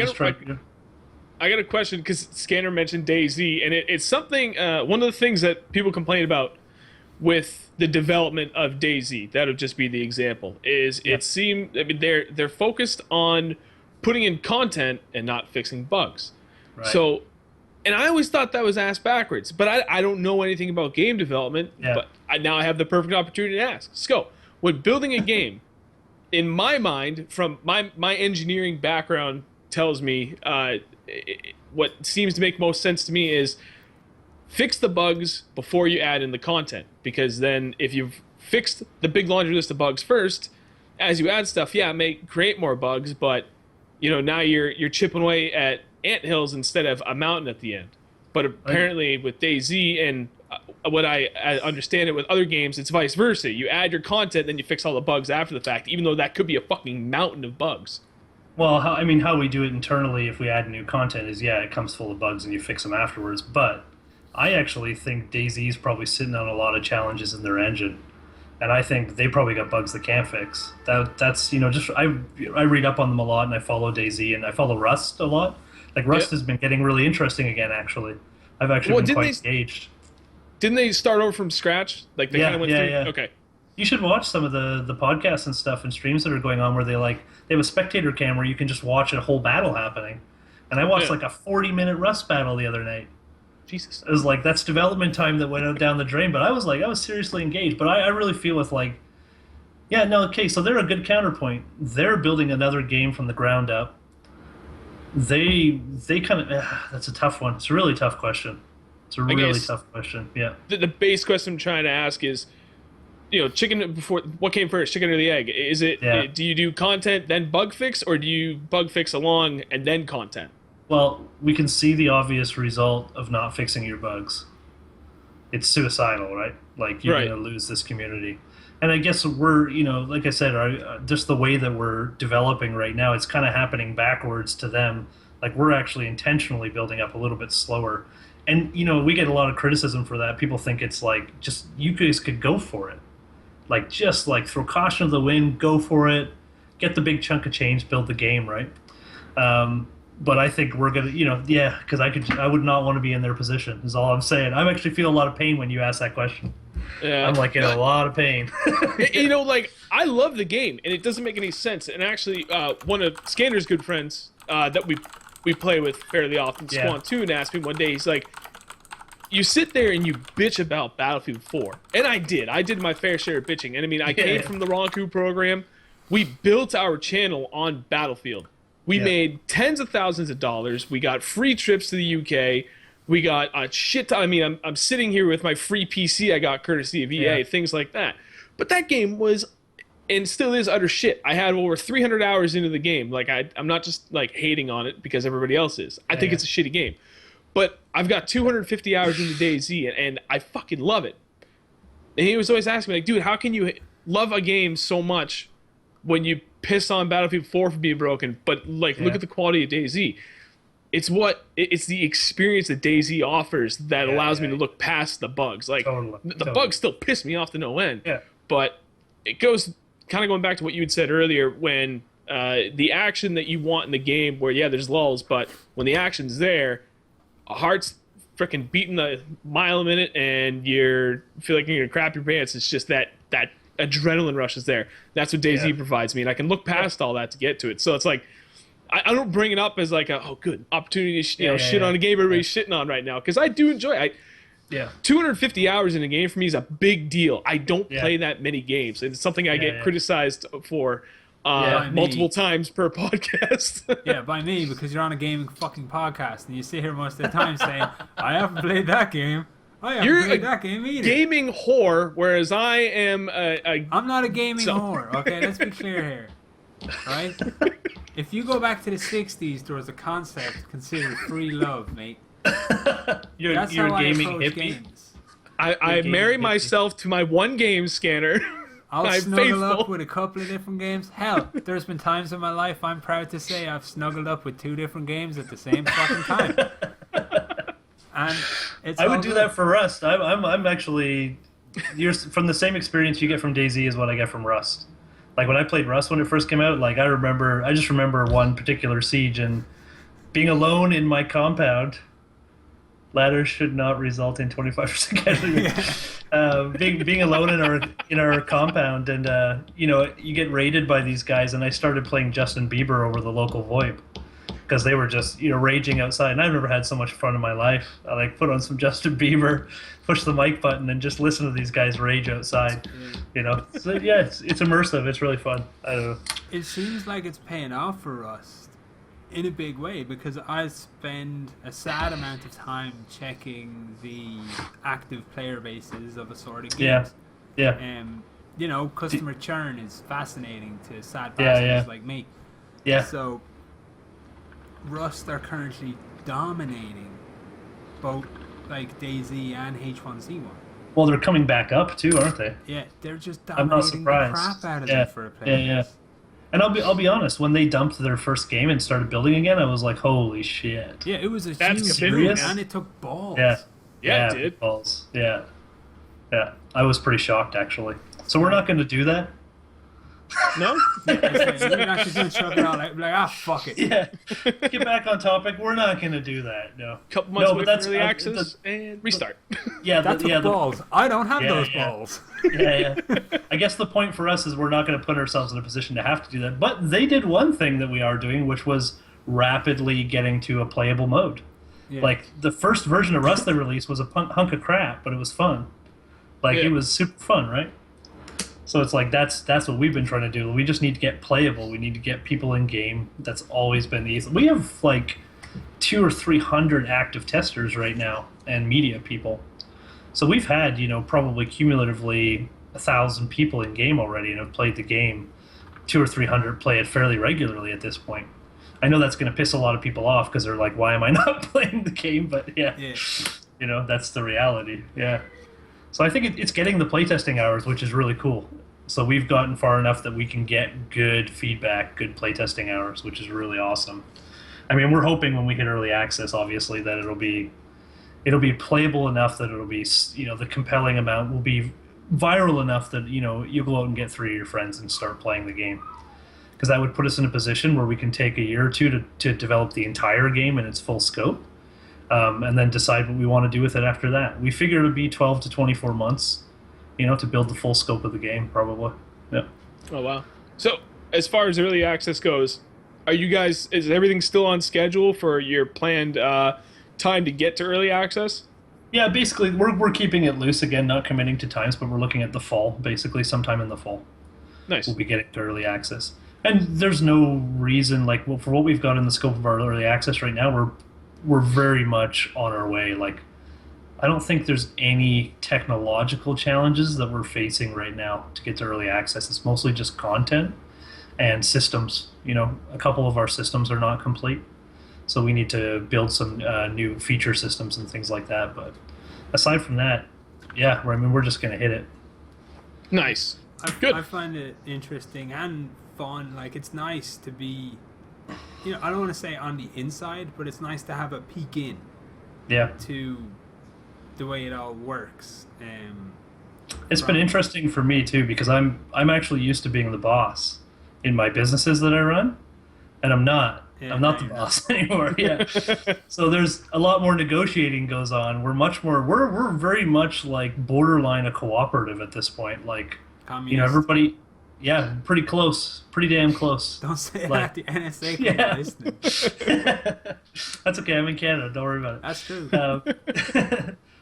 C: I got a question because Scanner mentioned DayZ, and it's something. One of the things that people complain about with the development of DayZ, that would just be the example, is it seemed. I mean, they're focused on putting in content and not fixing bugs.
B: Right.
C: So, and I always thought that was ass backwards, but I don't know anything about game development.
B: Yeah.
C: But now I have the perfect opportunity to ask. So, when building a game, in my mind, from my engineering background tells me, what seems to make most sense to me is fix the bugs before you add in the content, because then if you've fixed the big laundry list of bugs first, as you add stuff, it may create more bugs, but you know, now you're chipping away at anthills instead of a mountain at the end. But apparently with DayZ and what I understand it with other games, it's vice versa. You add your content, then you fix all the bugs after the fact, even though that could be a fucking mountain of bugs.
B: Well, how we do it internally if we add new content is, it comes full of bugs and you fix them afterwards. But I actually think DayZ is probably sitting on a lot of challenges in their engine. And I think they probably got bugs they can't fix. That's, you know, just I read up on them a lot, and I follow DayZ, and I follow Rust a lot. Like, Rust has been getting really interesting again, actually. I've actually been quite engaged.
C: Didn't they start over from scratch? Like, they kind of went through?
B: Yeah.
C: Okay.
B: You should watch some of the podcasts and stuff and streams that are going on where they have a spectator cam where you can just watch a whole battle happening. And I watched like a 40-minute Rust battle the other night.
C: Jesus.
B: It was like, that's development time that went out down the drain. But I was seriously engaged. But I really feel with so they're a good counterpoint. They're building another game from the ground up. They kind of, that's a tough one. It's a really tough question. It's a really tough question. Yeah.
C: The base question I'm trying to ask is, you know, what came first, chicken or the egg? Is it, do you do content, then bug fix, or do you bug fix along and then content?
B: Well, we can see the obvious result of not fixing your bugs. It's suicidal, right? Like, you're going to lose this community. And I guess we're, you know, like I said, just the way that we're developing right now, it's kind of happening backwards to them. Like, we're actually intentionally building up a little bit slower. And, you know, we get a lot of criticism for that. People think it's like, just, you guys could go for it. Like, just like throw caution to the wind, go for it, get the big chunk of change, build the game, right? But I think we're going to, you know, because I would not want to be in their position, is all I'm saying. I actually feel a lot of pain when you ask that question. Yeah. I'm like in a lot of pain.
C: You know, like, I love the game, and it doesn't make any sense. And actually, one of Scanner's good friends that we play with fairly often, Squantoon, asked me one day, he's like, you sit there and you bitch about Battlefield 4. And I did. I did my fair share of bitching. And I mean, I came from the Ronku program, we built our channel on Battlefield. We
B: Yeah.
C: made tens of thousands of dollars. We got free trips to the UK. We got a shit ton. I mean, I'm sitting here with my free PC I got courtesy of EA,
B: Yeah.
C: things like that. But that game was, and still is, utter shit. I had over 300 hours into the game. Like, I'm not just, like, hating on it because everybody else is. I think
B: Yeah.
C: it's a shitty game. But I've got 250 hours into DayZ, and I fucking love it. And he was always asking me, like, dude, how can you love a game so much when you piss on Battlefield 4 for being broken, but, like, look
B: Yeah.
C: at the quality of DayZ. It's the experience that DayZ offers that allows me to look past the bugs. Like,
B: Totally.
C: the bugs still piss me off to no end.
B: Yeah.
C: But it goes, kind of going back to what you had said earlier, when the action that you want in the game, where, yeah, there's lulls, but when the action's there, a heart's freaking beating a mile a minute, and you feel like you're gonna crap your pants. It's just that adrenaline rush is there. That's what DayZ provides me, and I can look past all that to get to it. So it's like, I don't bring it up as like a good opportunity to shit on a game everybody's shitting on right now, because I do enjoy it. 250 hours in a game for me is a big deal. I don't play that many games, and it's something I get criticized for multiple times per podcast.
A: Yeah, by me, because you're on a gaming fucking podcast, and you sit here most of the time saying, I haven't played that game. I haven't played that game either.
C: Gaming whore, whereas I am
A: I'm not a gaming whore, okay? Let's be clear here. Right? If you go back to the 60s, there was a concept considered free love, mate.
B: You're
A: That's
B: a
A: how I
B: gaming
A: approach
B: hippie.
A: games.
C: I marry myself to my one game scanner.
A: I'll
C: I'm
A: snuggle
C: faithful.
A: up with a couple of different games. Hell, there's been times in my life, I'm proud to say, I've snuggled up with 2 different games at the same fucking time. And it's
B: I
A: all
B: would do
A: good.
B: that for Rust. I'm actually, you're from the same experience you get from DayZ is what I get from Rust. Like when I played Rust when it first came out, like I just remember one particular siege and being alone in my compound. Ladder should not result in 25% casualty. Being alone in our compound, and you get raided by these guys, and I started playing Justin Bieber over the local VoIP because they were just raging outside, and I've never had so much fun in my life. I like put on some Justin Bieber, push the mic button, and just listen to these guys rage outside. So yeah, it's immersive. It's really fun. I don't know.
A: It seems like it's paying off for us in a big way, because I spend a sad amount of time checking the active player bases of assorted games.
B: Yeah.
A: Customer churn is fascinating to sad
B: Yeah,
A: bastards like me.
B: Yeah.
A: So Rust are currently dominating both like DayZ and H1Z1.
B: Well, they're coming back up too, aren't they?
A: Yeah, they're just
B: I'm not
A: dominating the
B: surprised.
A: crap out of them for a player.
B: Yeah. And I'll be honest, when they dumped their first game and started building again, I was like, holy shit.
A: Yeah, it was a
C: That's
A: huge
C: serious?
A: move, and it took balls.
C: Yeah, it did.
B: Balls. Yeah. I was pretty shocked actually. So we're not going to do that.
C: No?
A: We're not just going to chuck it out like, fuck it.
B: Yeah. Get back on topic. We're not going to do that. No.
C: Couple months
B: but
C: with
B: that's
C: early access and restart.
B: Yeah.
A: That took balls. I don't have those balls.
B: Yeah. I guess the point for us is we're not going to put ourselves in a position to have to do that. But they did one thing that we are doing, which was rapidly getting to a playable mode.
A: Yeah.
B: Like the first version of Rust they released was a hunk of crap, but it was fun. Like it was super fun, right? So it's like that's what we've been trying to do. We just need to get playable. We need to get people in game. That's always been the easy. We have like 200 or 300 active testers right now and media people. So we've had probably cumulatively 1,000 people in game already and have played the game. 200 or 300 play it fairly regularly at this point. I know that's going to piss a lot of people off because they're like, why am I not playing the game? But yeah. That's the reality. Yeah. So I think it's getting the playtesting hours, which is really cool. So we've gotten far enough that we can get good feedback, good playtesting hours, which is really awesome. I mean, we're hoping when we hit early access, obviously, that it'll be playable enough that it'll be, the compelling amount will be viral enough that, you'll go out and get 3 of your friends and start playing the game. Because that would put us in a position where we can take a year or two to develop the entire game in its full scope. And then decide what we want to do with it after that. We figure it would be 12 to 24 months, to build the full scope of the game, probably. Yeah.
C: Oh, wow. So, as far as early access goes, is everything still on schedule for your planned time to get to early access?
B: Yeah, basically, we're keeping it loose again, not committing to times, but we're looking at the fall, basically, sometime in the fall.
C: Nice.
B: will be getting to early access. And there's no reason, like, well, for what we've got in the scope of our early access right now, we're very much on our way. Like, I don't think there's any technological challenges that we're facing right now to get to early access. It's mostly just content and systems. You know, a couple of our systems are not complete, so we need to build some new feature systems and things like that. But aside from that, yeah, I mean, we're just going to hit it.
C: Nice. Good.
A: I find it interesting and fun. Like, it's nice to be, you know, I don't want to say on the inside, but it's nice to have a peek in.
B: Yeah.
A: To the way it all works.
B: It's been interesting for me too, because I'm actually used to being the boss in my businesses that I run, and I'm not.
A: Yeah,
B: I'm not the boss anymore. Yeah. So there's a lot more negotiating goes on. We're very much like borderline a cooperative at this point. Like,
A: communist.
B: You know, everybody. Yeah, pretty close, pretty damn close.
A: Don't say
B: Like,
A: that. The NSA can be listening.
B: That's okay. I'm in Canada. Don't worry about it.
A: That's true.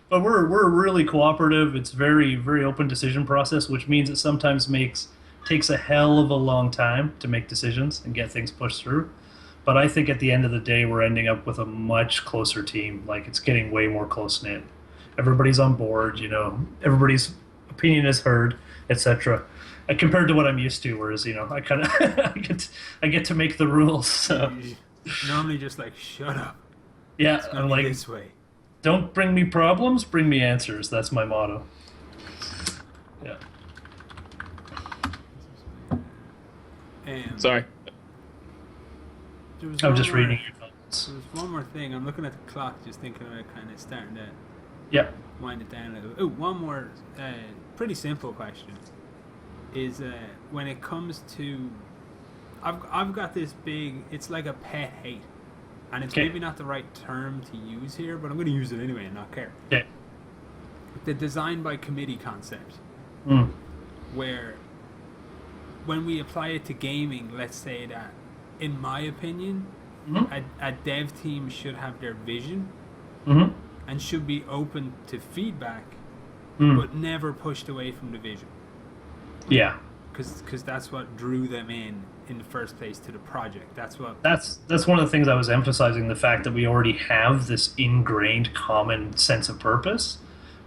B: But we're really cooperative. It's very, very open decision process, which means it sometimes takes a hell of a long time to make decisions and get things pushed through. But I think at the end of the day, we're ending up with a much closer team. Like, it's getting way more close knit. Everybody's on board. You know, everybody's opinion is heard, etc. Compared to what I'm used to, whereas, you know, I kind of I get to make the rules. So
A: normally just like, shut up.
B: Yeah, I'm like,
A: this way.
B: Don't bring me problems, bring me answers. That's my motto. Yeah.
C: Sorry.
B: I'm just reading your comments.
A: There was one more thing. I'm looking at the clock, just thinking about kind of starting to wind it down a little. Oh, one more pretty simple question. Is when it comes to... I've got this big... It's like a pet hate. And it's maybe not the right term to use here, but I'm going to use it anyway and not care.
B: Okay.
A: The design by committee concept. Where when we apply it to gaming, let's say that, in my opinion, a dev team should have their vision and should be open to feedback, but never pushed away from the vision.
B: Yeah.
A: Because that's what drew them in the first place to the project. That's one
B: of the things I was emphasizing, the fact that we already have this ingrained common sense of purpose,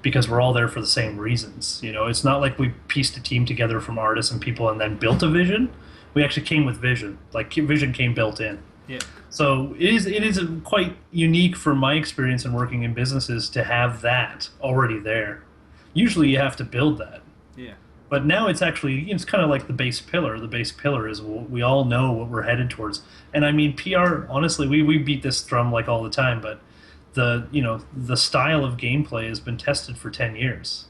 B: because we're all there for the same reasons. You know, it's not like we pieced a team together from artists and people and then built a vision. We actually came with vision. Like, vision came built in.
A: Yeah.
B: So it is quite unique from my experience in working in businesses to have that already there. Usually you have to build that.
A: Yeah.
B: But now it's kind of like the base pillar. The base pillar is we all know what we're headed towards. And I mean, PR, honestly, we beat this drum like all the time, but the style of gameplay has been tested for 10 years.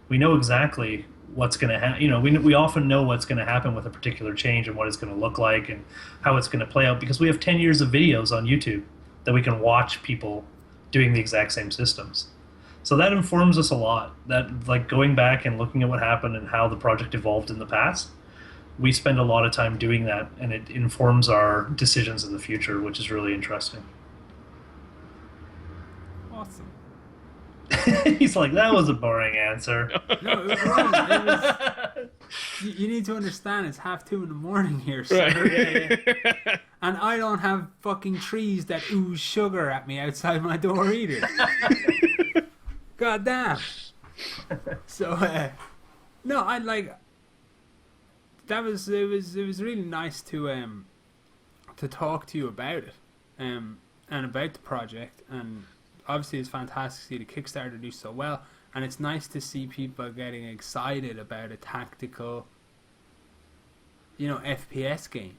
B: We know exactly what's going to happen. You know, we often know what's going to happen with a particular change and what it's going to look like and how it's going to play out, because we have 10 years of videos on YouTube that we can watch people doing the exact same systems. So that informs us a lot. That, like, going back and looking at what happened and how the project evolved in the past, we spend a lot of time doing that, and it informs our decisions in the future, which is really interesting.
A: Awesome.
B: He's like, that was a boring answer.
A: No, it was. You need to understand, it's 2:30 in here, sir.
C: Right.
A: And I don't have fucking trees that ooze sugar at me outside my door either. God damn. So, no, I like. It was really nice to talk to you about it, and about the project, and obviously it's fantastic to see the Kickstarter do so well, and it's nice to see people getting excited about a tactical, FPS game.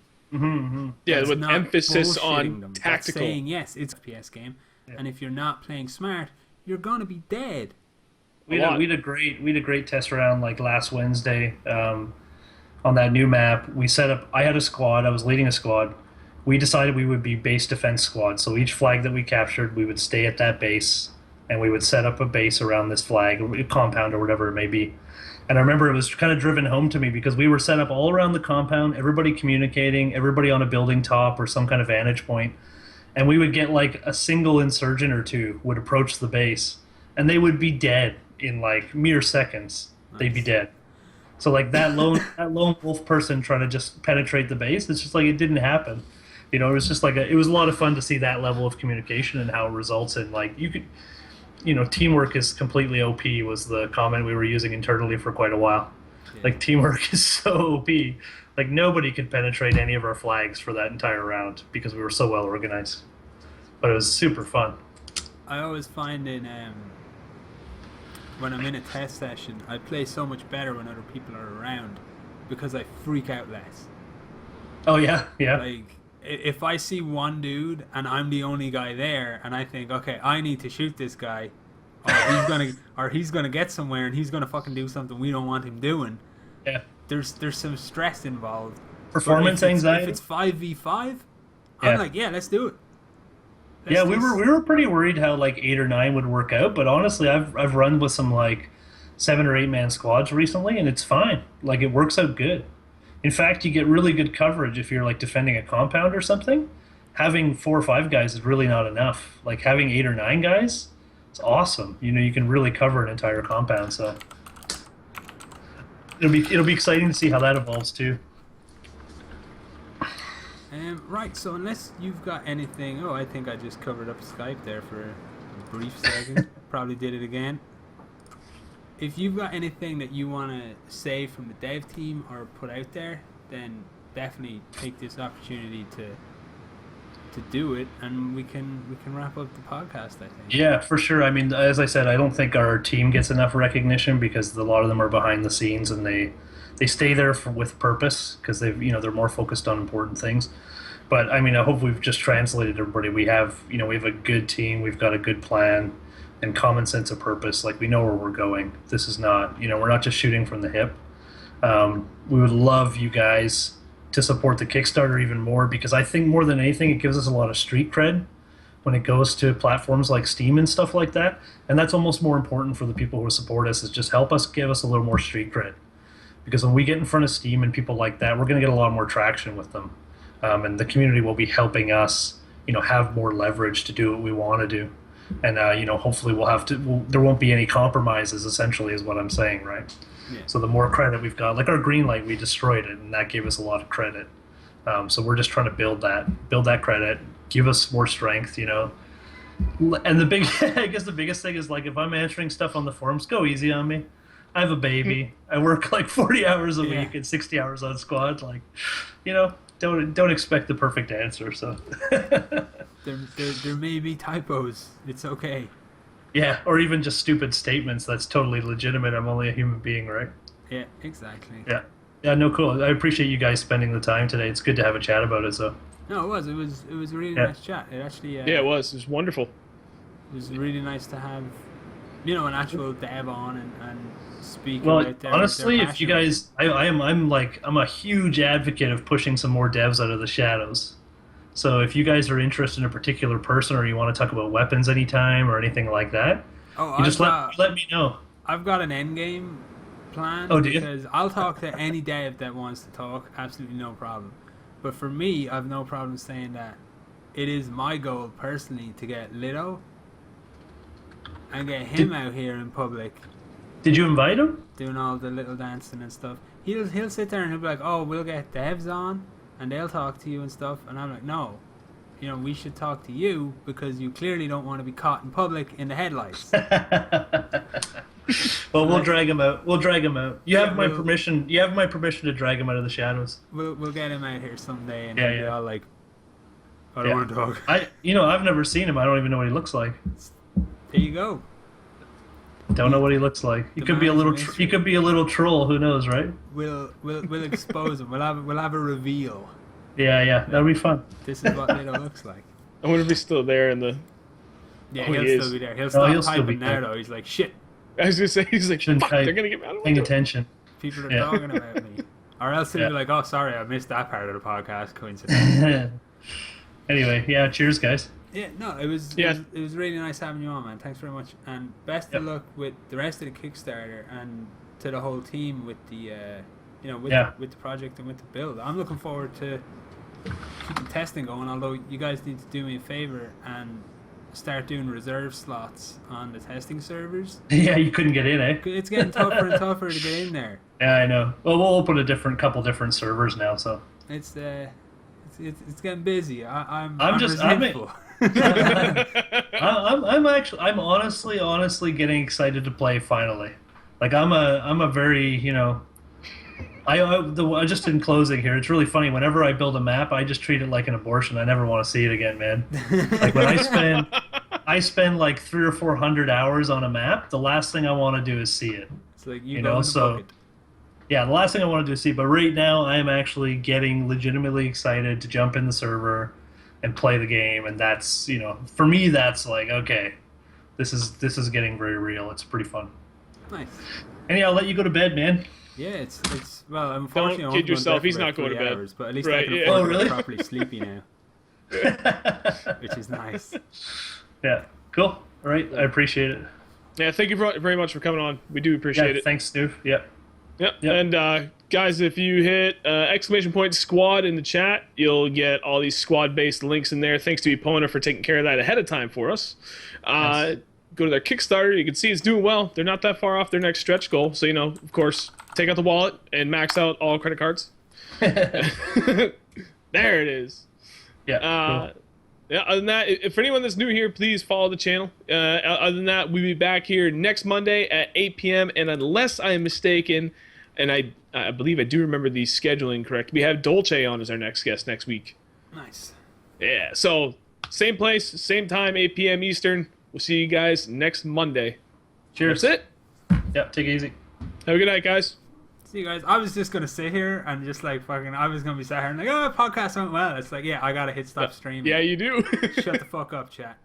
C: Yeah, with emphasis on
A: them.
C: tactical.
A: That's saying, yes, it's a FPS game, and if you're not playing smart, you're gonna be dead.
B: We had a great test round like last Wednesday on that new map. We set up. I had a squad. I was leading a squad. We decided we would be base defense squad. So each flag that we captured, we would stay at that base, and we would set up a base around this flag, a compound or whatever it may be. And I remember it was kind of driven home to me because we were set up all around the compound, everybody communicating, everybody on a building top or some kind of vantage point. And we would get like a single insurgent or two would approach the base, and they would be dead in like mere seconds. They'd be dead. So like that lone wolf person trying to just penetrate the base, it's just like it didn't happen. You know, it was just like it was a lot of fun to see that level of communication and how it results in like you could, you know, teamwork is completely OP was the comment we were using internally for quite a while.
A: Yeah.
B: Like teamwork is so OP. Like nobody could penetrate any of our flags for that entire round because we were so well organized. But it was super fun.
A: I always find when I'm in a test session, I play so much better when other people are around because I freak out less.
B: Oh yeah, yeah.
A: Like if I see one dude and I'm the only guy there, and I think, okay, I need to shoot this guy, or he's gonna get somewhere and he's gonna fucking do something we don't want him doing.
B: Yeah.
A: There's some stress involved.
B: Performance anxiety.
A: If it's 5v5,
B: Yeah.
A: I'm like, yeah, let's do it.
B: We were pretty worried how like 8 or 9 would work out, but honestly, I've run with some like 7 or 8 man squads recently, and it's fine. Like it works out good. In fact, you get really good coverage if you're like defending a compound or something. Having 4 or 5 guys is really not enough. Like having 8 or 9 guys, it's awesome. You know, you can really cover an entire compound. So it'll be exciting to see how that evolves too.
A: Right, so unless you've got anything... Oh, I think I just covered up Skype there for a brief second. Probably did it again. If you've got anything that you want to say from the dev team or put out there, then definitely take this opportunity to do it, and we can wrap up the podcast, I think.
B: Yeah, for sure. I mean, as I said, I don't think our team gets enough recognition because a lot of them are behind the scenes and they stay there with purpose because they're more focused on important things. But I mean, I hope we've just translated everybody. We have a good team. We've got a good plan and common sense of purpose. Like we know where we're going. This is not, we're not just shooting from the hip. We would love you guys to support the Kickstarter even more because I think more than anything, it gives us a lot of street cred when it goes to platforms like Steam and stuff like that. And that's almost more important for the people who support us is just give us a little more street cred. Because when we get in front of Steam and people like that, we're going to get a lot more traction with them. And the community will be helping us, have more leverage to do what we want to do. And, hopefully there won't be any compromises, essentially, is what I'm saying, right?
A: Yeah.
B: So the more credit we've got, like our green light, we destroyed it, and that gave us a lot of credit. So we're just trying to build that credit, give us more strength, And I guess the biggest thing is, like, if I'm answering stuff on the forums, go easy on me. I have a baby. I work like 40 hours a week and 60 hours on squad. Like, don't expect the perfect answer. So
A: there may be typos. It's okay.
B: Yeah, or even just stupid statements. That's totally legitimate. I'm only a human being, right?
A: Yeah, exactly.
B: Yeah. No, cool. I appreciate you guys spending the time today. It's good to have a chat about it. So.
A: No, it was a really nice chat. It actually.
C: It was wonderful.
A: It was really nice to have, an actual dev on and speak
B: well,
A: about their
B: honestly,
A: their
B: if you guys, I'm a huge advocate of pushing some more devs out of the shadows. So if you guys are interested in a particular person or you want to talk about weapons anytime or anything like that, just let me know.
A: I've got an end game plan.
B: Oh, do you?
A: Because I'll talk to any dev that wants to talk, absolutely no problem. But for me, I've no problem saying that it is my goal personally to get Lido and get him out here in public.
B: Did you invite him?
A: Doing all the little dancing and stuff. He'll sit there and he'll be like, oh, we'll get devs on and they'll talk to you and stuff. And I'm like, no. We should talk to you because you clearly don't want to be caught in public in the headlights.
B: Well, we'll drag him out. You have my permission. You have my permission to drag him out of the shadows.
A: We'll get him out here someday and
B: he'll
A: be all like, I don't want to talk.
B: I've never seen him. I don't even know what he looks like.
A: There you go.
B: Don't know what he looks like. He could be a little. He could be a little troll. Who knows, right?
A: We'll expose him. We'll have a reveal.
B: Yeah. That'll be fun.
A: This is what Lido looks like.
C: I wonder if he's still there in the.
A: Yeah, he'll still be there. He'll stop typing now, though. He's like, shit.
C: I was gonna say, he's like, fuck, they're gonna get mad.
B: Paying attention.
A: People are talking about me. Or else he'll be like, oh, sorry, I missed that part of the podcast. Coincidence.
B: Anyway, cheers, guys.
A: Yeah, no, it was really nice having you on, man. Thanks very much, and best of luck with the rest of the Kickstarter and to the whole team with the, with the project and with the build. I'm looking forward to keep the testing going. Although you guys need to do me a favor and start doing reserve slots on the testing servers.
B: Yeah, you couldn't get in, eh?
A: It's getting tougher and tougher to get in there.
B: Yeah, I know. Well, we'll open a couple different servers now, so.
A: It's getting busy. I'm
B: just
A: resentful.
B: I'm honestly getting excited to play finally. Like I'm a very, you know, I just in closing here, it's really funny. Whenever I build a map, I just treat it like an abortion. I never want to see it again, man. Like when I spend like 300 or 400 hours on a map, the last thing I want to do is see it.
A: It's like you know, so bucket.
B: Yeah, the last thing I want to do is see. But right now, I am actually getting legitimately excited to jump in the server and play the game, and that's, you know, for me, that's like, okay, this is getting very real. It's pretty fun.
A: Nice.
B: Anyhow, I'll let you go to bed, man.
A: Yeah, it's well, unfortunately,
C: don't kid yourself. He's not going to bed.
A: Hours, but at least
C: right,
A: I can
C: yeah.
A: afford to be properly sleepy now, which is nice.
B: Yeah, cool. All right, I appreciate it.
C: Yeah, thank you very much for coming on. We do appreciate it.
B: Thanks, Snoof. Yep.
C: Yep. And guys, if you hit !squad in the chat, you'll get all these squad-based links in there. Thanks to Epona for taking care of that ahead of time for us.
B: Nice.
C: Go to their Kickstarter. You can see it's doing well. They're not that far off their next stretch goal. So, you know, of course, take out the wallet and max out all credit cards. There it is.
B: Yeah. Cool.
C: Yeah. Other than that, if for anyone that's new here, please follow the channel. Other than that, we'll be back here next Monday at 8 p.m. And unless I am mistaken, and I believe I do remember the scheduling correct, we have Dolce on as our next guest next week.
A: Nice.
C: Yeah. So same place, same time, 8 p.m. Eastern. We'll see you guys next Monday.
B: Cheers.
C: That's it.
B: Yep. Take it easy.
C: Have a good night, guys.
A: See you guys. I was just gonna sit here and just like fucking. I was gonna be sat here and like, oh, podcast went well. It's like, yeah, I gotta hit stop streaming.
C: Yeah, you do.
A: Shut the fuck up, chat.